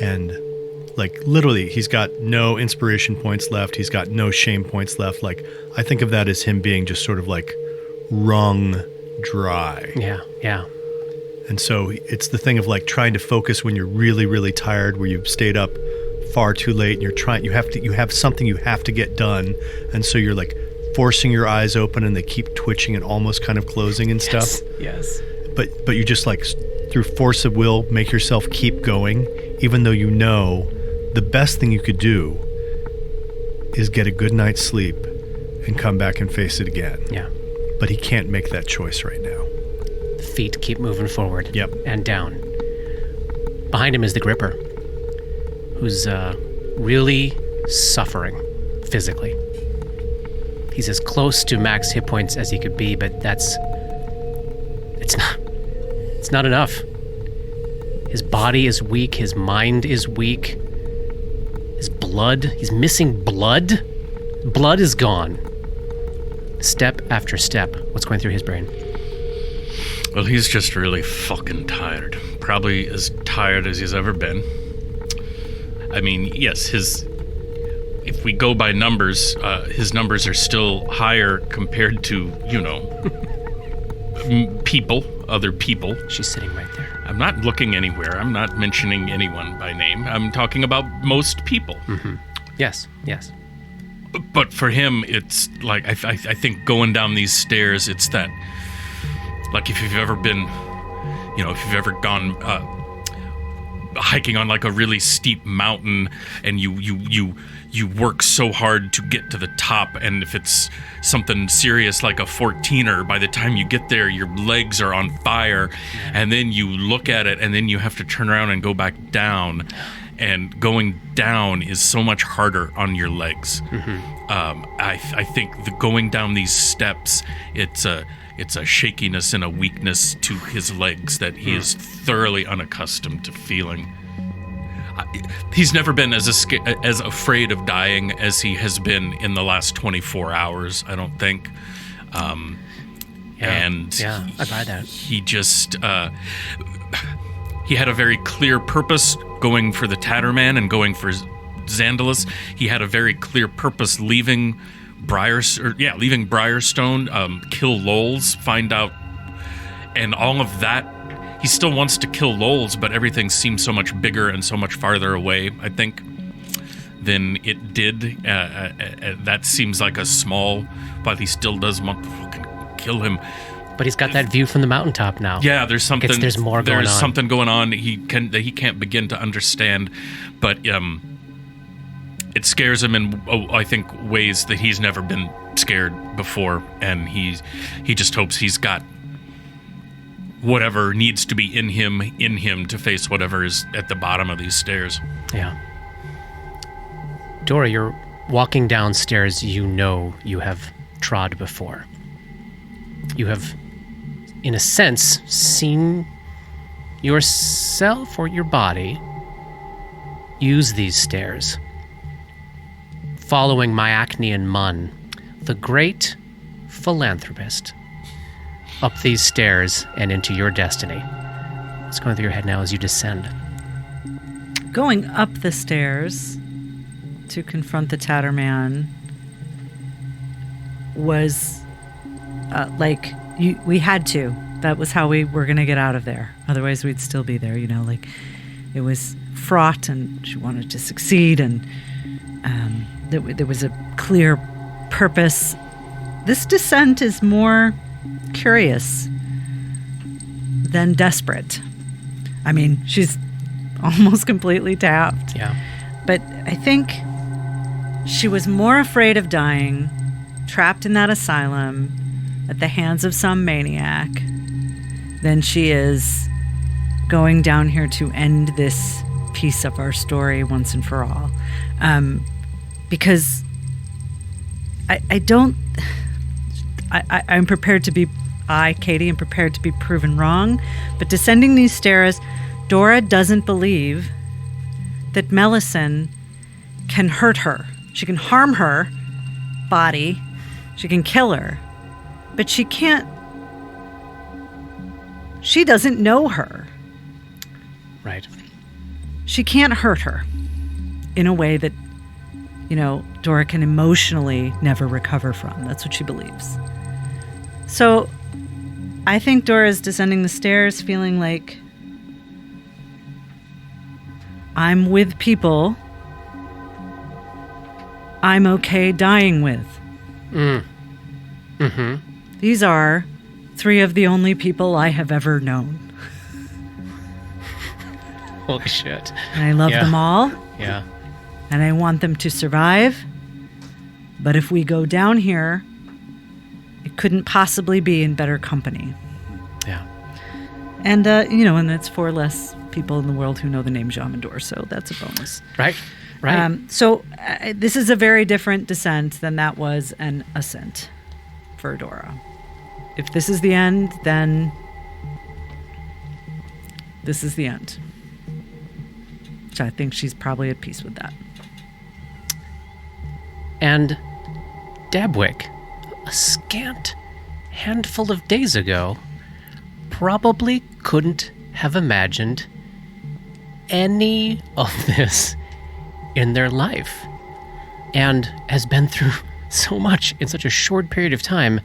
and like literally he's got no inspiration points left. He's got no shame points left. Like, I think of that as him being just sort of like wrung dry. Yeah, yeah. And so it's the thing of like trying to focus when you're really, really tired, where you've stayed up far too late and you have something you have to get done. And so you're like forcing your eyes open and they keep twitching and almost kind of closing and stuff. Yes. But you just like through force of will, make yourself keep going, even though you know the best thing you could do is get a good night's sleep and come back and face it again. Yeah. But he can't make that choice right now. The feet keep moving forward. Yep. And down. Behind him is the Gripper, who's really suffering physically. He's as close to max hit points as he could be, but it's not enough. His body is weak, his mind is weak. His blood, he's missing blood. Blood is gone. Step after step, what's going through his brain? Well, he's just really fucking tired. Probably as tired as he's ever been. I mean, yes, if we go by numbers, his numbers are still higher compared to, other people. She's sitting right there. I'm not looking anywhere. I'm not mentioning anyone by name. I'm talking about most people. Mm-hmm. Yes. But for him, it's like, I think going down these stairs, it's that, like if you've ever been, if you've ever gone hiking on like a really steep mountain and you work so hard to get to the top, and if it's something serious like a 14er, by the time you get there, your legs are on fire, and then you look at it, and then you have to turn around and go back down. And going down is so much harder on your legs. Mm-hmm. I think the going down these steps, it's a shakiness and a weakness to his legs that he is thoroughly unaccustomed to feeling. He's never been as afraid of dying as he has been in the last 24 hours, I don't think. I buy that. He just... he had a very clear purpose going for the Tatterman and going for Xandalus. He had a very clear purpose leaving Briarstone, kill Lols, find out, and all of that. He still wants to kill Lols, but everything seems so much bigger and so much farther away, I think, than it did. That seems like a small, but he still does want to fucking kill him. But he's got that view from the mountaintop now. Yeah, there's something. There's more going on. There's something going on that he can't begin to understand, but it scares him in I think ways that he's never been scared before, and he just hopes he's got whatever needs to be in him to face whatever is at the bottom of these stairs. Yeah. Dora, you're walking downstairs. You have trod before. You have, in a sense, seen yourself or your body use these stairs. Following Myacnean Mun, the great philanthropist, up these stairs and into your destiny. What's going through your head now as you descend? Going up the stairs to confront the Tatterman was we had to. That was how we were going to get out of there. Otherwise, we'd still be there. It was fraught, and she wanted to succeed, and there was a clear purpose. This descent is more curious than desperate. I mean, she's almost completely tapped. Yeah. But I think she was more afraid of dying, trapped in that asylum at the hands of some maniac, than she is going down here to end this piece of our story once and for all. Because I'm prepared to be, Katie, am prepared to be proven wrong, but descending these stairs, Dora doesn't believe that Melisande can hurt her. She can harm her body, she can kill her, but she can't, she doesn't know her. Right. She can't hurt her in a way that, Dora can emotionally never recover from. That's what she believes. So I think Dora is descending the stairs feeling like I'm with people I'm okay dying with. Mm-hmm. These are 3 of the only people I have ever known. Holy shit. And I love them all. Yeah. And I want them to survive. But if we go down here, it couldn't possibly be in better company. Yeah. And, and that's 4 less people in the world who know the name Jamandor, so that's a bonus. Right. So this is a very different descent than that was an ascent for Dora. If this is the end, then this is the end. So I think she's probably at peace with that. And Dabwick, a scant handful of days ago, probably couldn't have imagined any of this in their life and has been through so much in such a short period of time.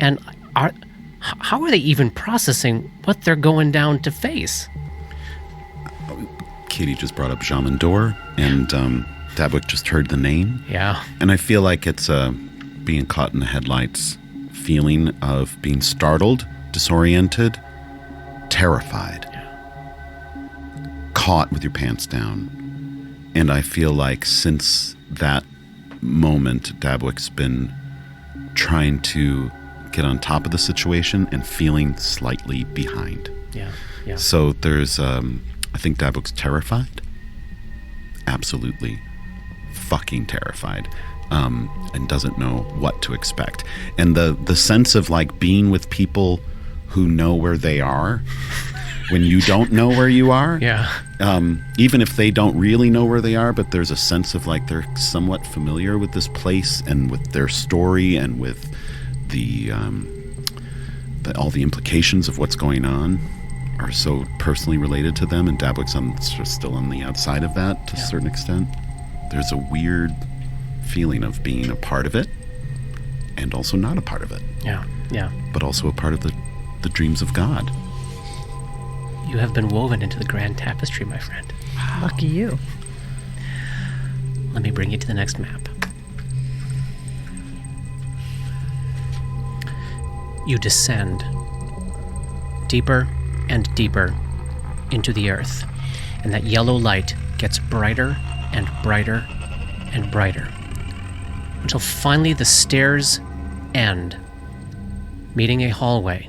And how are they even processing what they're going down to face? Katie just brought up Jamandor, and Dabwick just heard the name. Yeah. And I feel like it's being caught in the headlights feeling of being startled, disoriented, terrified, caught with your pants down. And I feel like since that moment, Dabwick's been trying to get on top of the situation and feeling slightly behind. Yeah. So there's, I think Dabwick's terrified. Absolutely fucking terrified. And doesn't know what to expect. And the sense of like being with people who know where they are when you don't know where you are. Yeah. Even if they don't really know where they are, but there's a sense of like they're somewhat familiar with this place and with their story and with all the implications of what's going on are so personally related to them. And Dabwick's still on the outside of that to a certain extent. There's a weird feeling of being a part of it and also not a part of it. Yeah. But also a part of the dreams of God. You have been woven into the grand tapestry, my friend. Lucky you. Let me bring you to the next map. You descend deeper and deeper into the earth, and that yellow light gets brighter and brighter and brighter until finally the stairs end, meeting a hallway,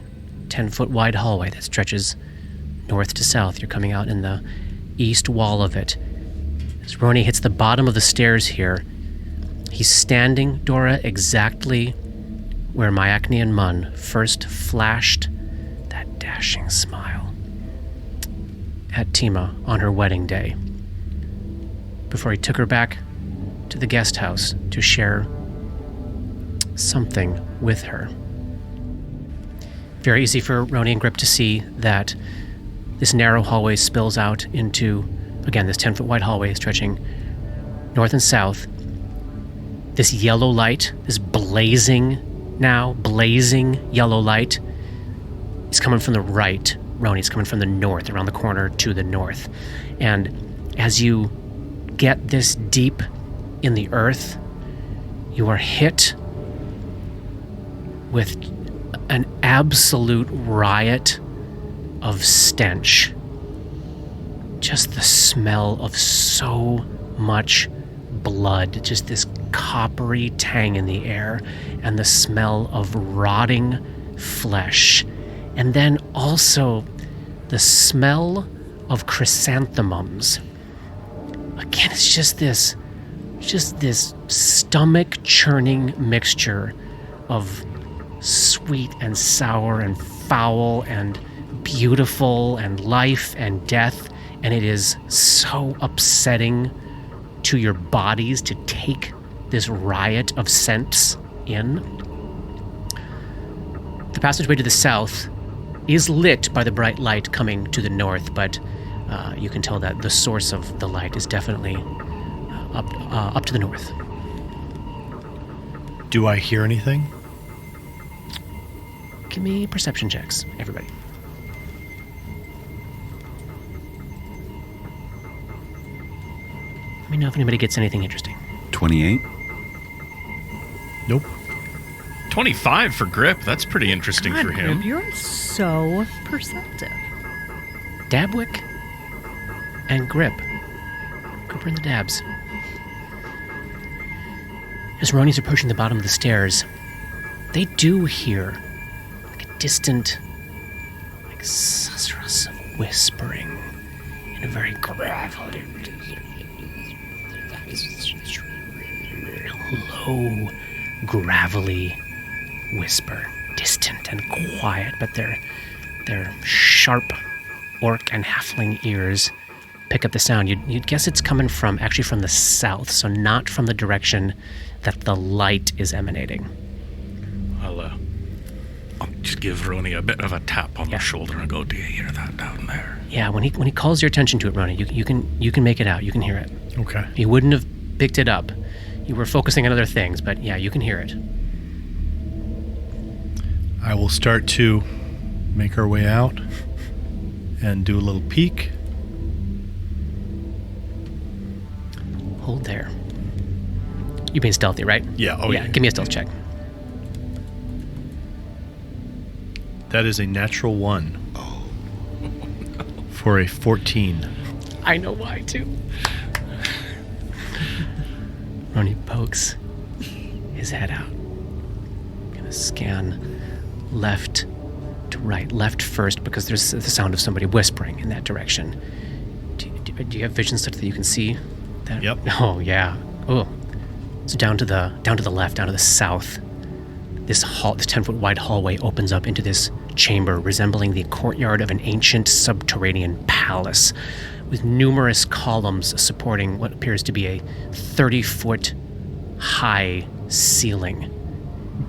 10-foot wide hallway that stretches north to south. You're coming out in the east wall of it. As Roni hits the bottom of the stairs here, he's standing, Dora, exactly where Myacne and Mun first flashed that dashing smile at Tima on her wedding day, before he took her back to the guest house to share something with her. Very easy for Roni and Grip to see that this narrow hallway spills out into, again, this 10-foot wide hallway stretching north and south. This yellow light, this blazing yellow light, is coming from the right. Roni's coming from the north, around the corner to the north. And as you get this deep in the earth, you are hit with an absolute riot of stench. Just the smell of so much blood, just this coppery tang in the air, and the smell of rotting flesh. And then also the smell of chrysanthemums. Again, it's just this stomach-churning mixture of sweet and sour and foul and beautiful and life and death, and it is so upsetting to your bodies to take this riot of scents in. The passageway to the south is lit by the bright light coming to the north, but you can tell that the source of the light is definitely up to the north. Do I hear anything? Give me perception checks, everybody. Let me know if anybody gets anything interesting. 28. Nope. 25 for Grip. That's pretty interesting for him. Grip, you're so perceptive. Dabwick and Grip. Gripper and the Dabs. As Roni's approaching the bottom of the stairs, they do hear like a distant, like susurrus of whispering in a very gravelly, low, gravelly whisper. Distant and quiet, but their sharp orc and halfling ears pick up the sound. You'd guess it's coming from the south, so not from the direction that the light is emanating. I'll just give Roni a bit of a tap on the shoulder and go, "Do you hear that down there?" Yeah, when he calls your attention to it, Roni, you can make it out. You can hear it. Okay. You wouldn't have picked it up. You were focusing on other things, but yeah, you can hear it. I will start to make our way out and do a little peek. Hold there. You're being stealthy, right? Yeah. Oh, yeah. Give me a stealth check. That is a natural 1. Oh. For a 14. I know why, too. Roni pokes his head out. Gonna scan left to right. Left first, because there's the sound of somebody whispering in that direction. Do you have vision such that you can see that? Yep. Oh, yeah. Oh. So down to the left, down to the south, this 10-foot wide hallway opens up into this chamber resembling the courtyard of an ancient subterranean palace with numerous columns supporting what appears to be a 30-foot high ceiling.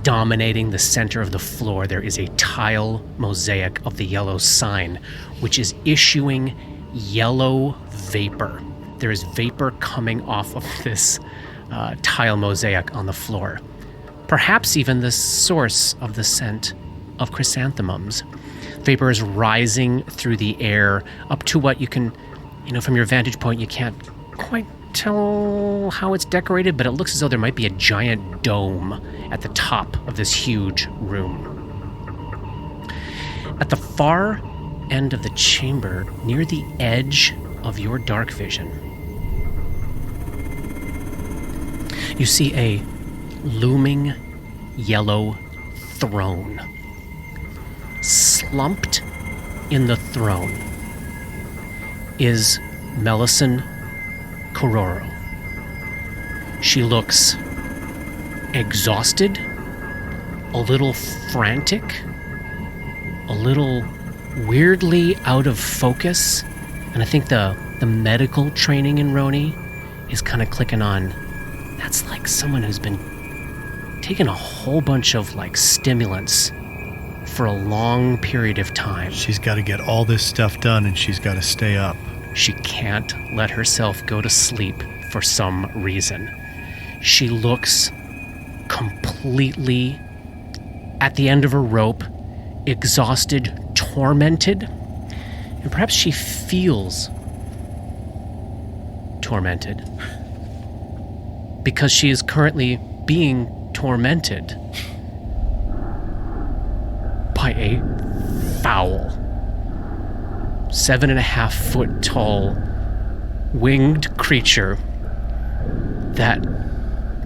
Dominating the center of the floor, there is a tile mosaic of the yellow sign, which is issuing yellow vapor. There is vapor coming off of this tile mosaic on the floor. Perhaps even the source of the scent of chrysanthemums. Vapor is rising through the air up to what you can, from your vantage point, you can't quite tell how it's decorated, but it looks as though there might be a giant dome at the top of this huge room. At the far end of the chamber, near the edge of your dark vision, you see a looming yellow throne. Slumped in the throne is Melisande Kororo. She looks exhausted, a little frantic, a little weirdly out of focus, and I think the medical training in Roni is kind of clicking on. That's like someone who's been taking a whole bunch of stimulants for a long period of time. She's got to get all this stuff done, and she's got to stay up. She can't let herself go to sleep for some reason. She looks completely at the end of her rope, exhausted, tormented, and perhaps she feels tormented because she is currently being tormented by a foul 7.5-foot tall winged creature that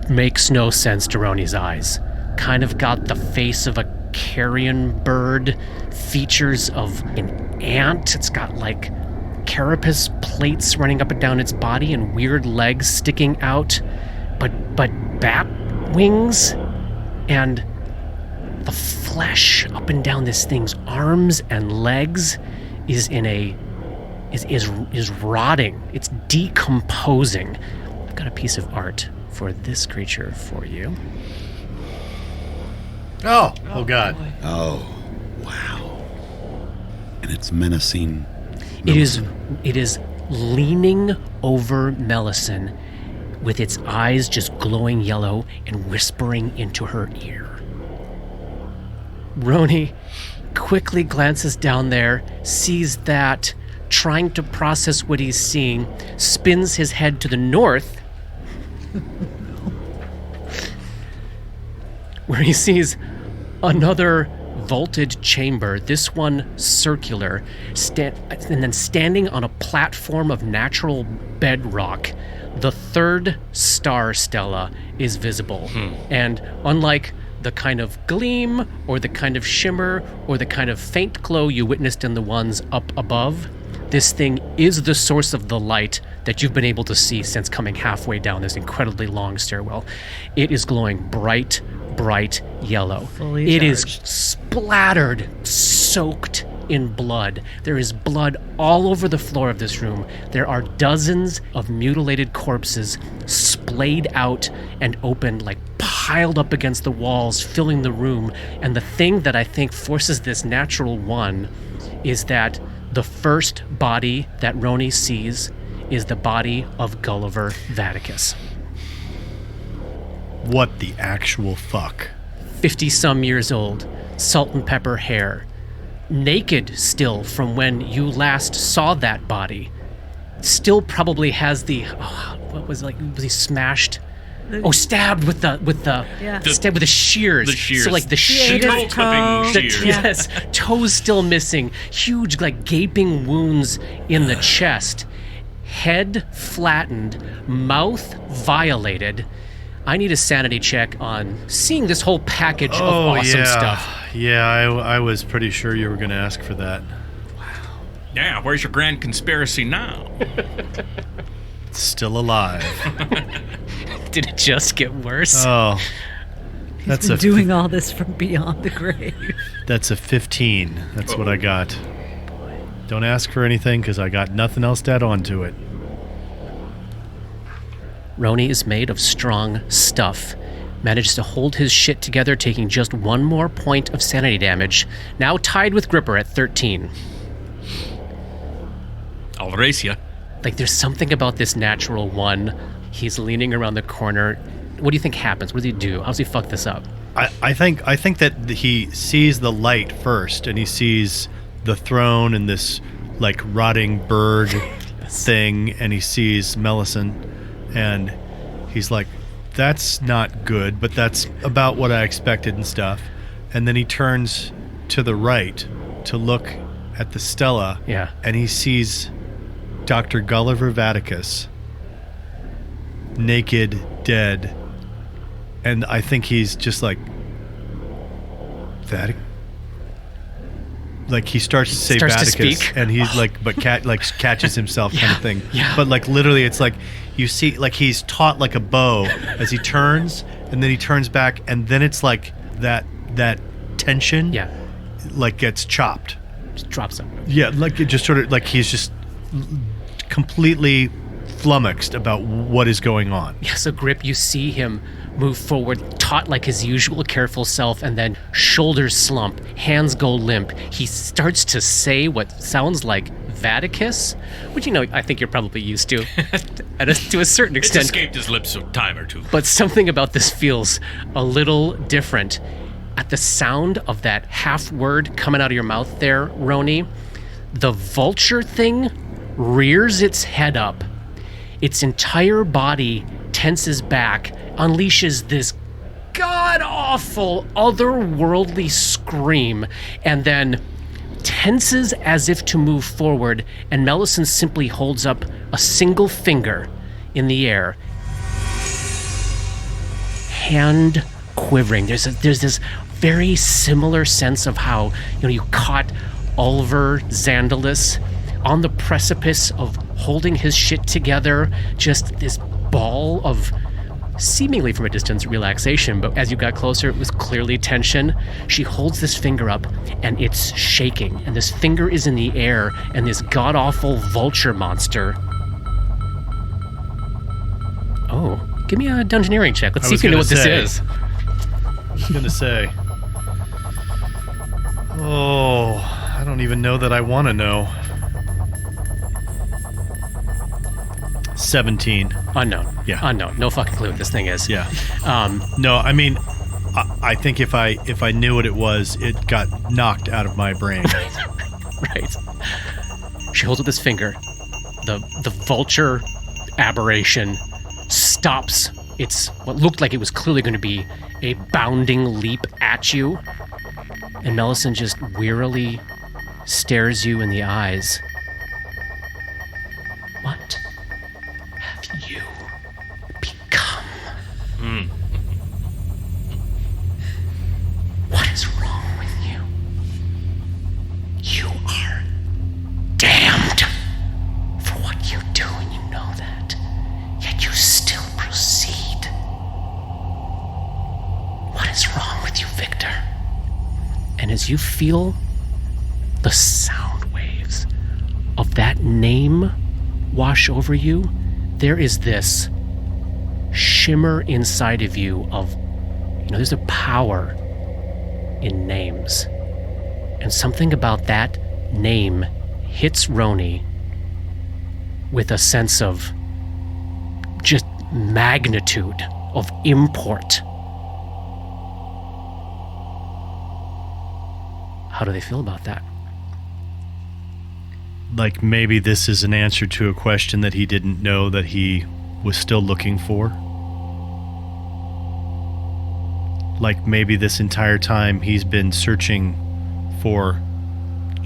makes no sense to Roni's eyes. Kind of got the face of a carrion bird, features of an ant. It's got carapace plates running up and down its body and weird legs sticking out, but bat wings, and the flesh up and down this thing's arms and legs is rotting. It's decomposing. I've got a piece of art for this creature for you. Oh God. Oh, wow. And it's menacing. It is leaning over Melisande with its eyes just glowing yellow and whispering into her ear. Roni quickly glances down there, sees that, trying to process what he's seeing, spins his head to the north, where he sees another vaulted chamber, this one circular, and then standing on a platform of natural bedrock, the third star stella is visible. And unlike the kind of gleam or the kind of shimmer or the kind of faint glow you witnessed in the ones up above, this thing is the source of the light that you've been able to see since coming halfway down this incredibly long stairwell. It is glowing bright yellow. Fully it is charged. splattered, soaked in blood. There is blood all over the floor of this room. There are dozens of mutilated corpses splayed out and opened like piled up against the walls, filling the room. And the thing that I think forces this natural one is that the first body that Roni sees is the body of Gulliver Vaticus. What the actual fuck? 50-some years old, salt and pepper hair, naked still from when you last saw that body. Still probably has the was he smashed? Oh, stabbed with the stabbed with the shears. The shears. So like the shears, toe clipping shears. yes, toes still missing, huge like gaping wounds in the chest, head flattened, mouth violated. I need a sanity check on seeing this whole package of awesome stuff. Yeah, I was pretty sure you were going to ask for that. Yeah, where's your grand conspiracy now? Still alive. Did it just get worse? Oh, He's been doing all this from beyond the grave. That's a 15. That's what I got. Don't ask for anything because I got nothing else to add on to it. Roni is made of strong stuff. Manages to hold his shit together, taking just one more point of sanity damage. Now tied with Gripper at 13. I'll race you. Like, there's something about this natural one. He's leaning around the corner. What do you think happens? What does he do? How does he fuck this up? I think that he sees the light first, and he sees the throne and this like rotting bird thing, and he sees Melisande, and he's like, that's not good, but that's about what I expected and stuff. And then he turns to the right to look at the Stella, and he sees Dr. Gulliver Vaticus, naked, dead, and I think he's just like, Vaticus? Like he starts to say Vaticus, and he's like, but catches himself kind of thing. Yeah. But like literally, it's like you see, like he's taut like a bow as he turns, and then he turns back, and then it's like that tension, like gets chopped, just drops him. Yeah, like it just sort of like he's just completely flummoxed about what is going on. Yeah. So Grip, you see him move forward, taut like his usual careful self, and then shoulders slump, hands go limp. He starts to say what sounds like Vaticus, which, I think you're probably used to to a certain extent. It's escaped his lips a time or two. But something about this feels a little different. At the sound of that half word coming out of your mouth there, Roni, the vulture thing rears its head up. Its entire body tenses back, unleashes this god-awful, otherworldly scream, and then tenses as if to move forward, and Melisande simply holds up a single finger in the air. Hand quivering. There's this very similar sense of how, you caught Ulver Xandalis on the precipice of holding his shit together, just this ball of seemingly from a distance relaxation, but as you got closer, it was clearly tension. She holds this finger up, and it's shaking, and this finger is in the air, and this god-awful vulture monster. Oh, give me a dungeoneering check. Let's see if you know what this is. I was going to say. Oh, I don't even know that I want to know. 17. Unknown. Yeah. Unknown. No fucking clue what this thing is. Yeah. No, I mean, I think if I knew what it was, it got knocked out of my brain. Right. She holds up this finger. The vulture aberration stops. It's what looked like it was clearly going to be a bounding leap at you. And Melisande just wearily stares you in the eyes. What have you become? What is wrong with you? You are damned for what you do, and you know that. Yet you still proceed. What is wrong with you, Victor? And as you feel the sound waves of that name wash over you, there is this shimmer inside of you of There's a power in names. And something about that name hits Roni with a sense of just magnitude, of import. How do they feel about that? Like maybe this is an answer to a question that he didn't know that he was still looking for. Like maybe this entire time he's been searching for,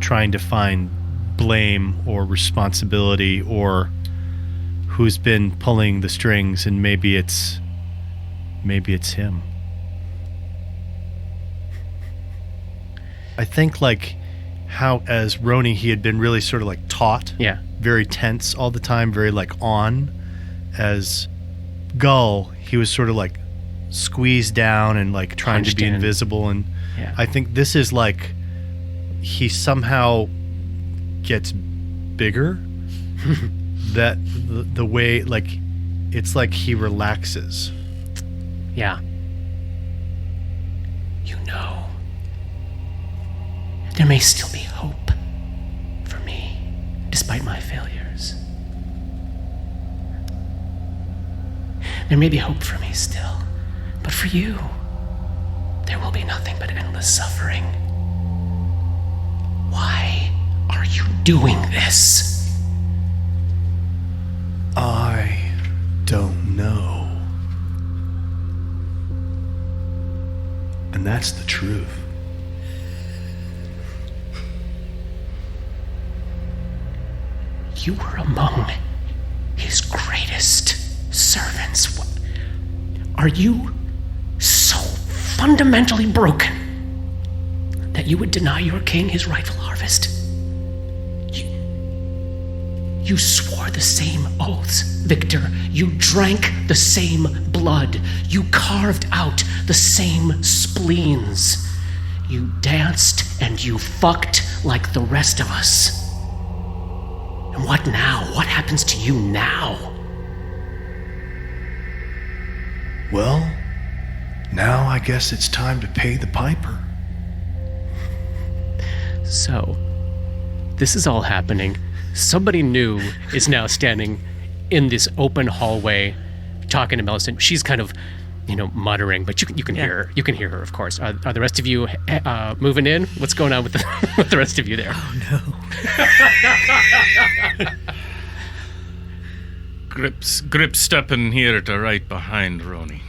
trying to find blame or responsibility or who's been pulling the strings, and maybe it's him. I think like how as Roni he had been really sort of like taut, very tense all the time, very like on. As Gull, he was sort of like squeezed down and like trying to be invisible, and I think this is like he somehow gets bigger. That the way like it's like he relaxes. Yeah. There may still be hope for me, despite my failures. There may be hope for me still, but for you, there will be nothing but endless suffering. Why are you doing this? I don't know. And that's the truth. You were among his greatest servants. Are you so fundamentally broken that you would deny your king his rightful harvest? You swore the same oaths, Victor. You drank the same blood. You carved out the same spleens. You danced and you fucked like the rest of us. And what now? What happens to you now? Well, now I guess it's time to pay the piper. So, this is all happening. Somebody new is now standing in this open hallway talking to Millicent. She's kind of, muttering, but you can hear her. You can hear her, of course. Are the rest of you moving in? What's going on with with the rest of you there? Oh, no. Grip stepping here to right behind Roni.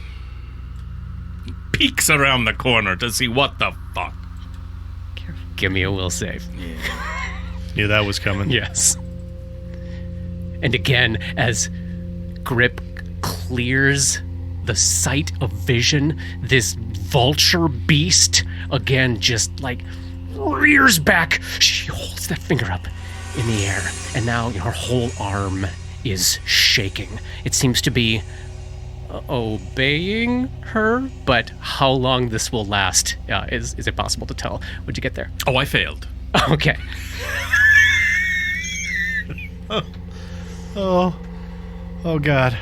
Peeks around the corner to see what the fuck. Careful. Give me a will save. Yeah. Knew that was coming. Yes. And again, as Grip clears the sight of vision, this vulture beast again just like rears back. She holds that finger up in the air, and now her whole arm is shaking. It seems to be obeying her, but how long this will last is it possible to tell? Would you get there? Oh, I failed. Okay. Oh God.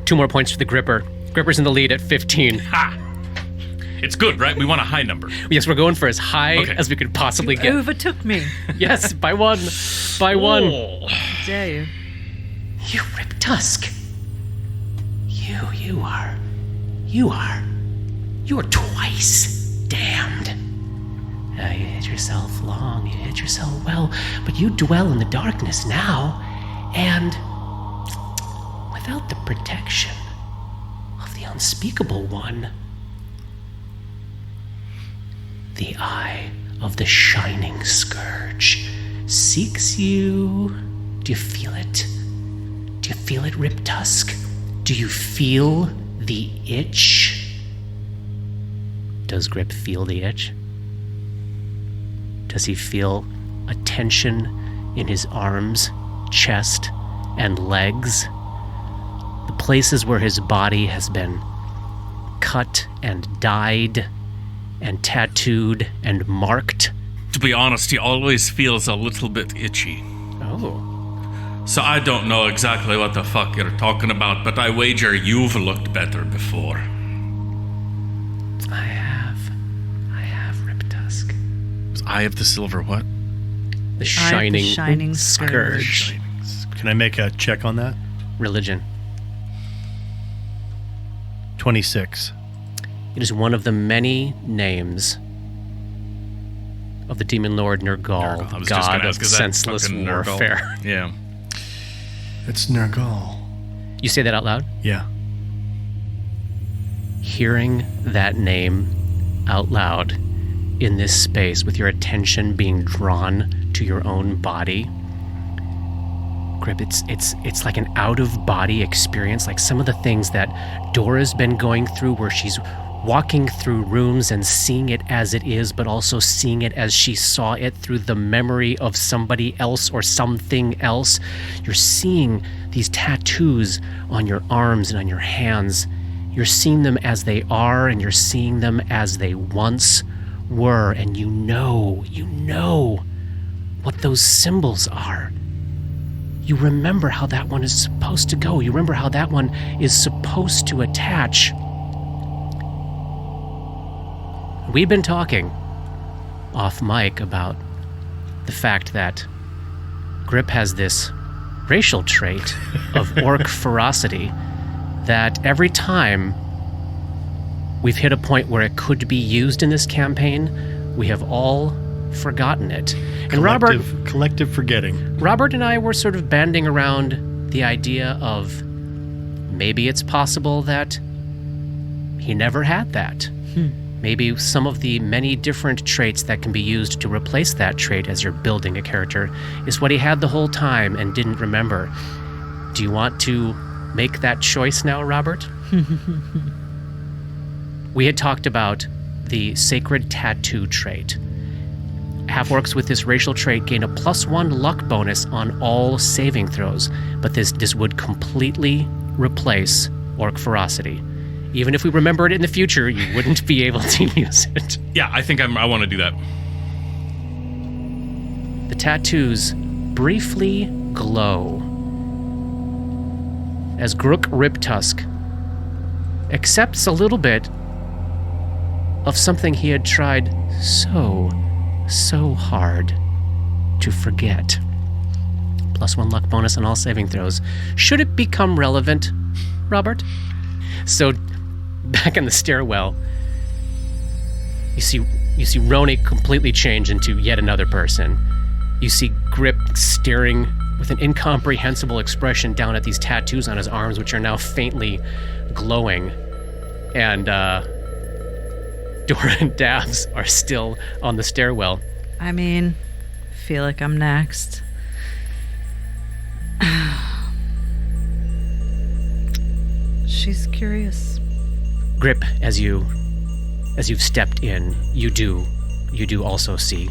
2 more points for the Gripper. Gripper's in the lead at 15. Ha! It's good, right? We want a high number. Yes, we're going for as high as we could possibly get. Overtook me. Yes, by one. By one. How dare you? You Rip Tusk. You are twice damned. You hid yourself long, you hid yourself well, but you dwell in the darkness now, and without the protection of the unspeakable one, the eye of the shining scourge seeks you. Do you feel it? Do you feel it, Rip Tusk? Do you feel the itch? Does Grip feel the itch? Does he feel a tension in his arms, chest, and legs? The places where his body has been cut and dyed and tattooed and marked. To be honest, he always feels a little bit itchy. Oh. So I don't know exactly what the fuck you're talking about, but I wager you've looked better before. I have Riptusk. Eye of the Silver what? The Shining Scourge. Can I make a check on that? Religion. 26. It is one of the many names of the demon lord Nergal, I was just god gonna of ask, is that senseless fucking Nergal? warfare. Yeah. It's Nergal. You say that out loud? Yeah. Hearing that name out loud in this space with your attention being drawn to your own body, Grip, it's like an out-of-body experience, like some of the things that Dora's been going through where she's walking through rooms and seeing it as it is, but also seeing it as she saw it through the memory of somebody else or something else. You're seeing these tattoos on your arms and on your hands. You're seeing them as they are, and you're seeing them as they once were, and you know what those symbols are. You remember how that one is supposed to go. You remember how that one is supposed to attach. We've been talking off mic about the fact that Grip has this racial trait of orc ferocity that every time we've hit a point where it could be used in this campaign, we have all forgotten it. And collective forgetting. Robert and I were sort of banding around the idea of maybe it's possible that he never had that. Maybe some of the many different traits that can be used to replace that trait as you're building a character is what he had the whole time and didn't remember. Do you want to make that choice now, Robert? We had talked about the sacred tattoo trait. Half-orcs with this racial trait gain a +1 luck bonus on all saving throws, but this would completely replace orc ferocity. Even if we remember it in the future, you wouldn't be able to use it. Yeah, I think I want to do that. The tattoos briefly glow as Grook Riptusk accepts a little bit of something he had tried so hard to forget. +1 luck bonus on all saving throws. Should it become relevant, Robert? So, back in the stairwell, you see Roni completely change into yet another person. You see Grip staring with an incomprehensible expression down at these tattoos on his arms, which are now faintly glowing. And Dora and Dabs are still on the stairwell. I mean, feel like I'm next. She's curious. Grip, as you've stepped in, you do also see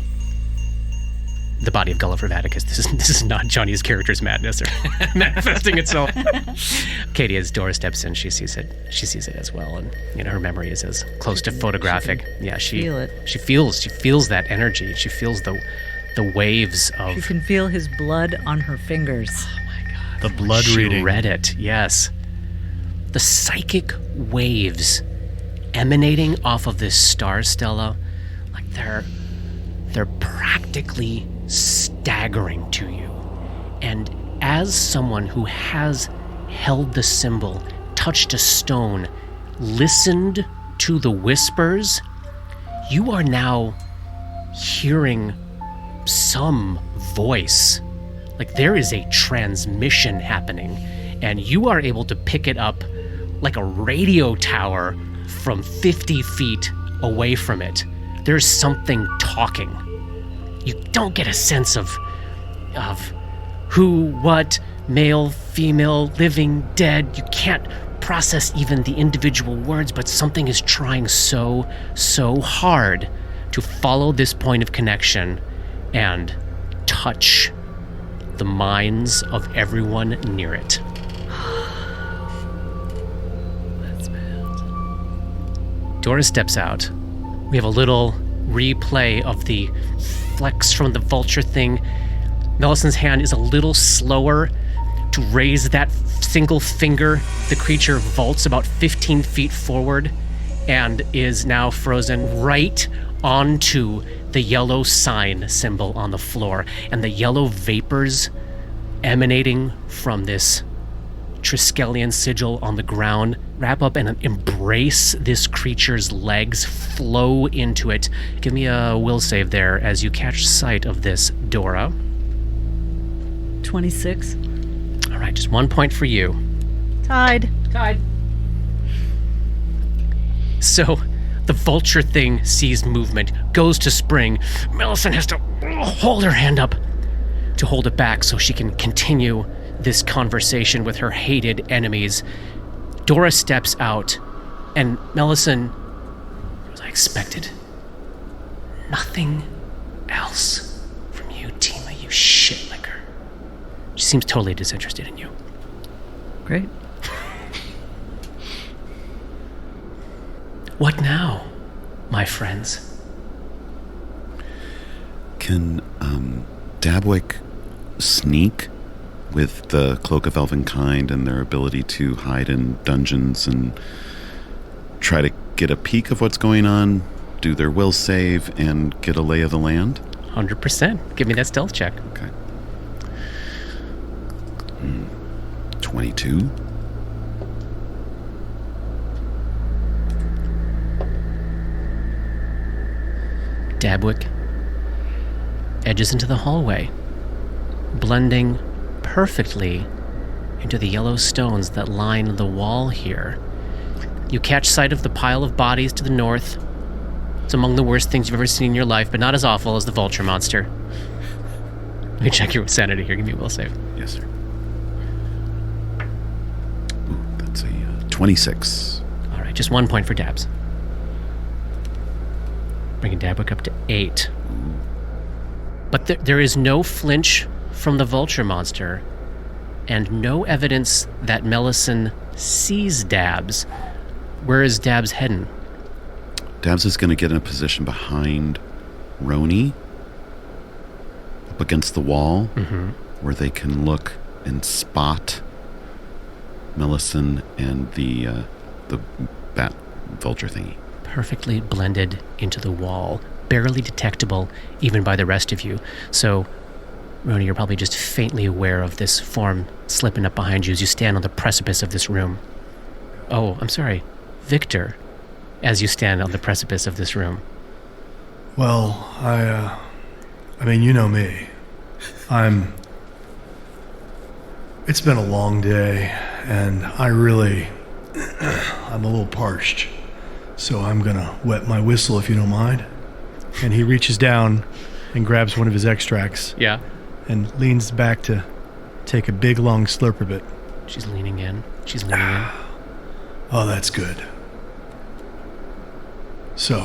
the body of Gulliver Vaticus. This is not Johnny's character's madness or manifesting itself. Katie, as Dora steps in, she sees it as well, and her memory is as close to photographic. She feels that energy. She feels the waves of. She can feel his blood on her fingers. Oh my God! The blood reading. She read it. Yes. The psychic waves emanating off of this star stella, like they're practically staggering to you. And as someone who has held the symbol, touched a stone, listened to the whispers, you are now hearing some voice. Like there is a transmission happening, and you are able to pick it up like a radio tower from 50 feet away from it. There's something talking. You don't get a sense of who, what, male, female, living, dead. You can't process even the individual words, but something is trying so hard to follow this point of connection and touch the minds of everyone near it. Dora steps out. We have a little replay of the flex from the vulture thing. Melison's hand is a little slower to raise that single finger. The creature vaults about 15 feet forward, and is now frozen right onto the yellow sign symbol on the floor. And the yellow vapors emanating from this Triskelion sigil on the ground wrap up and embrace this creature's legs, flow into it. Give me a will save there as you catch sight of this, Dora. 26. All right, just 1 point for you. Tied. So the vulture thing sees movement, goes to spring. Millicent has to hold her hand up to hold it back so she can continue this conversation with her hated enemies. Dora steps out, and Millicent, as I expected, nothing else from you, Tima, you shit licker. She seems totally disinterested in you. Great. What now, my friends? Can Dabwick sneak with the Cloak of Elvenkind and their ability to hide in dungeons and try to get a peek of what's going on, do their will save, and get a lay of the land? 100%. Give me that stealth check. Okay. 22. Dabwick edges into the hallway, blending perfectly into the yellow stones that line the wall here. You catch sight of the pile of bodies to the north. It's among the worst things you've ever seen in your life, but not as awful as the vulture monster. Let me check your sanity here. Give me a will save. Yes, sir. Ooh, that's a 26. All right, just 1 point for Dabs. Bringing Dabwick up to 8. But there is no flinch from the vulture monster, and no evidence that Melisson sees Dabs. Where is Dabs heading? Dabs is going to get in a position behind Roni, up against the wall, where they can look and spot Melisson and the bat vulture thingy. Perfectly blended into the wall, barely detectable even by the rest of you. So, Roni, you're probably just faintly aware of this form slipping up behind you as you stand on the precipice of this room. Oh, I'm sorry, Victor, as you stand on the precipice of this room. Well, I mean, you know me. It's been a long day, and I'm a little parched. So I'm gonna wet my whistle if you don't mind. And he reaches down and grabs one of his extracts. Yeah. And leans back to take a big long slurp of it. She's leaning in. Oh, that's good. So,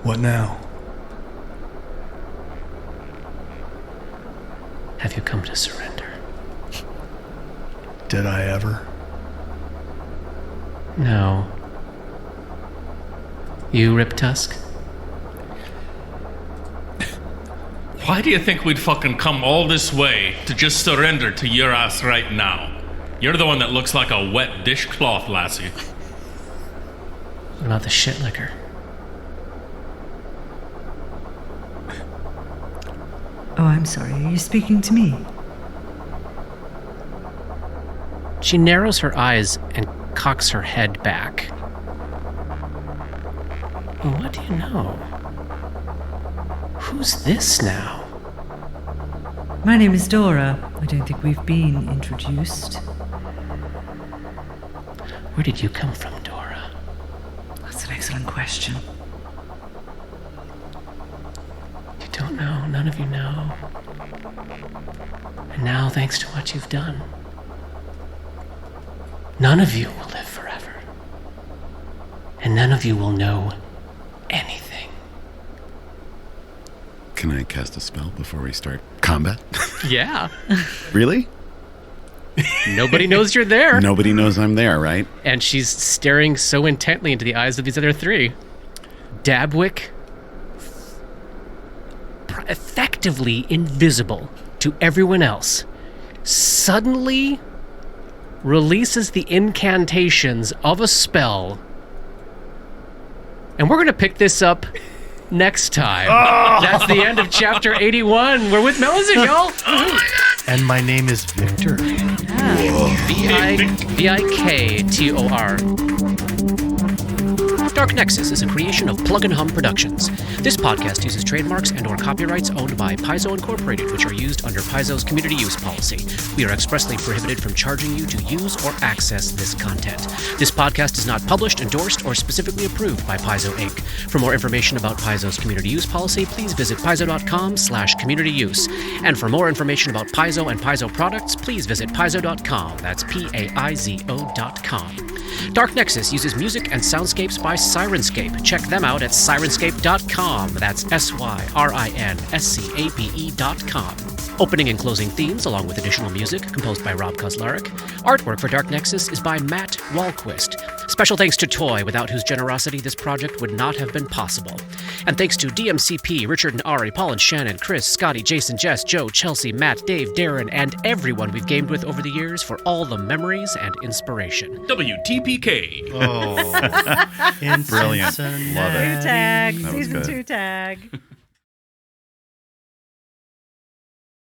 what now? Have you come to surrender? Did I ever? No. You, Rip Tusk? Why do you think we'd fucking come all this way to just surrender to your ass right now? You're the one that looks like a wet dishcloth, lassie. What about the shit liquor? Oh, I'm sorry. Are you speaking to me? She narrows her eyes and cocks her head back. What do you know? Who's this now? My name is Dora. I don't think we've been introduced. Where did you come from, Dora? That's an excellent question. You don't know. None of you know. And now, thanks to what you've done, none of you will live forever. And none of you will know anything. Can I cast a spell before we start combat? Yeah. Really? Nobody knows you're there. Nobody knows I'm there, right? And she's staring so intently into the eyes of these other three. Dabwick, effectively invisible to everyone else, suddenly releases the incantations of a spell And we're going to pick this up next time. That's the end of chapter 81. We're with Melazin, y'all. And my name is Victor. Viktor. Dark Nexus is a creation of Plug and Hum Productions. This podcast uses trademarks and/or copyrights owned by Paizo Incorporated, which are used under Paizo's community use policy. We are expressly prohibited from charging you to use or access this content. This podcast is not published, endorsed, or specifically approved by Paizo Inc. For more information about Paizo's community use policy, please visit paizo.com/communityuse. And for more information about Paizo and Paizo products, please visit paizo.com. That's PAIZO.com. Dark Nexus uses music and soundscapes by Sirenscape. Check them out at sirenscape.com. That's SYRINSCAPE.com. Opening and closing themes, along with additional music, composed by Rob Kauzlaric. Artwork for Dark Nexus is by Matt Wahlquist. Special thanks to Toy, without whose generosity this project would not have been possible. And thanks to DMCP, Richard and Ari, Paul and Shannon, Chris, Scotty, Jason, Jess, Joe, Chelsea, Matt, Dave, Darren, and everyone we've gamed with over the years for all the memories and inspiration. WTPK. Oh, brilliant. Love it. Tag, That was season good. 2 tag.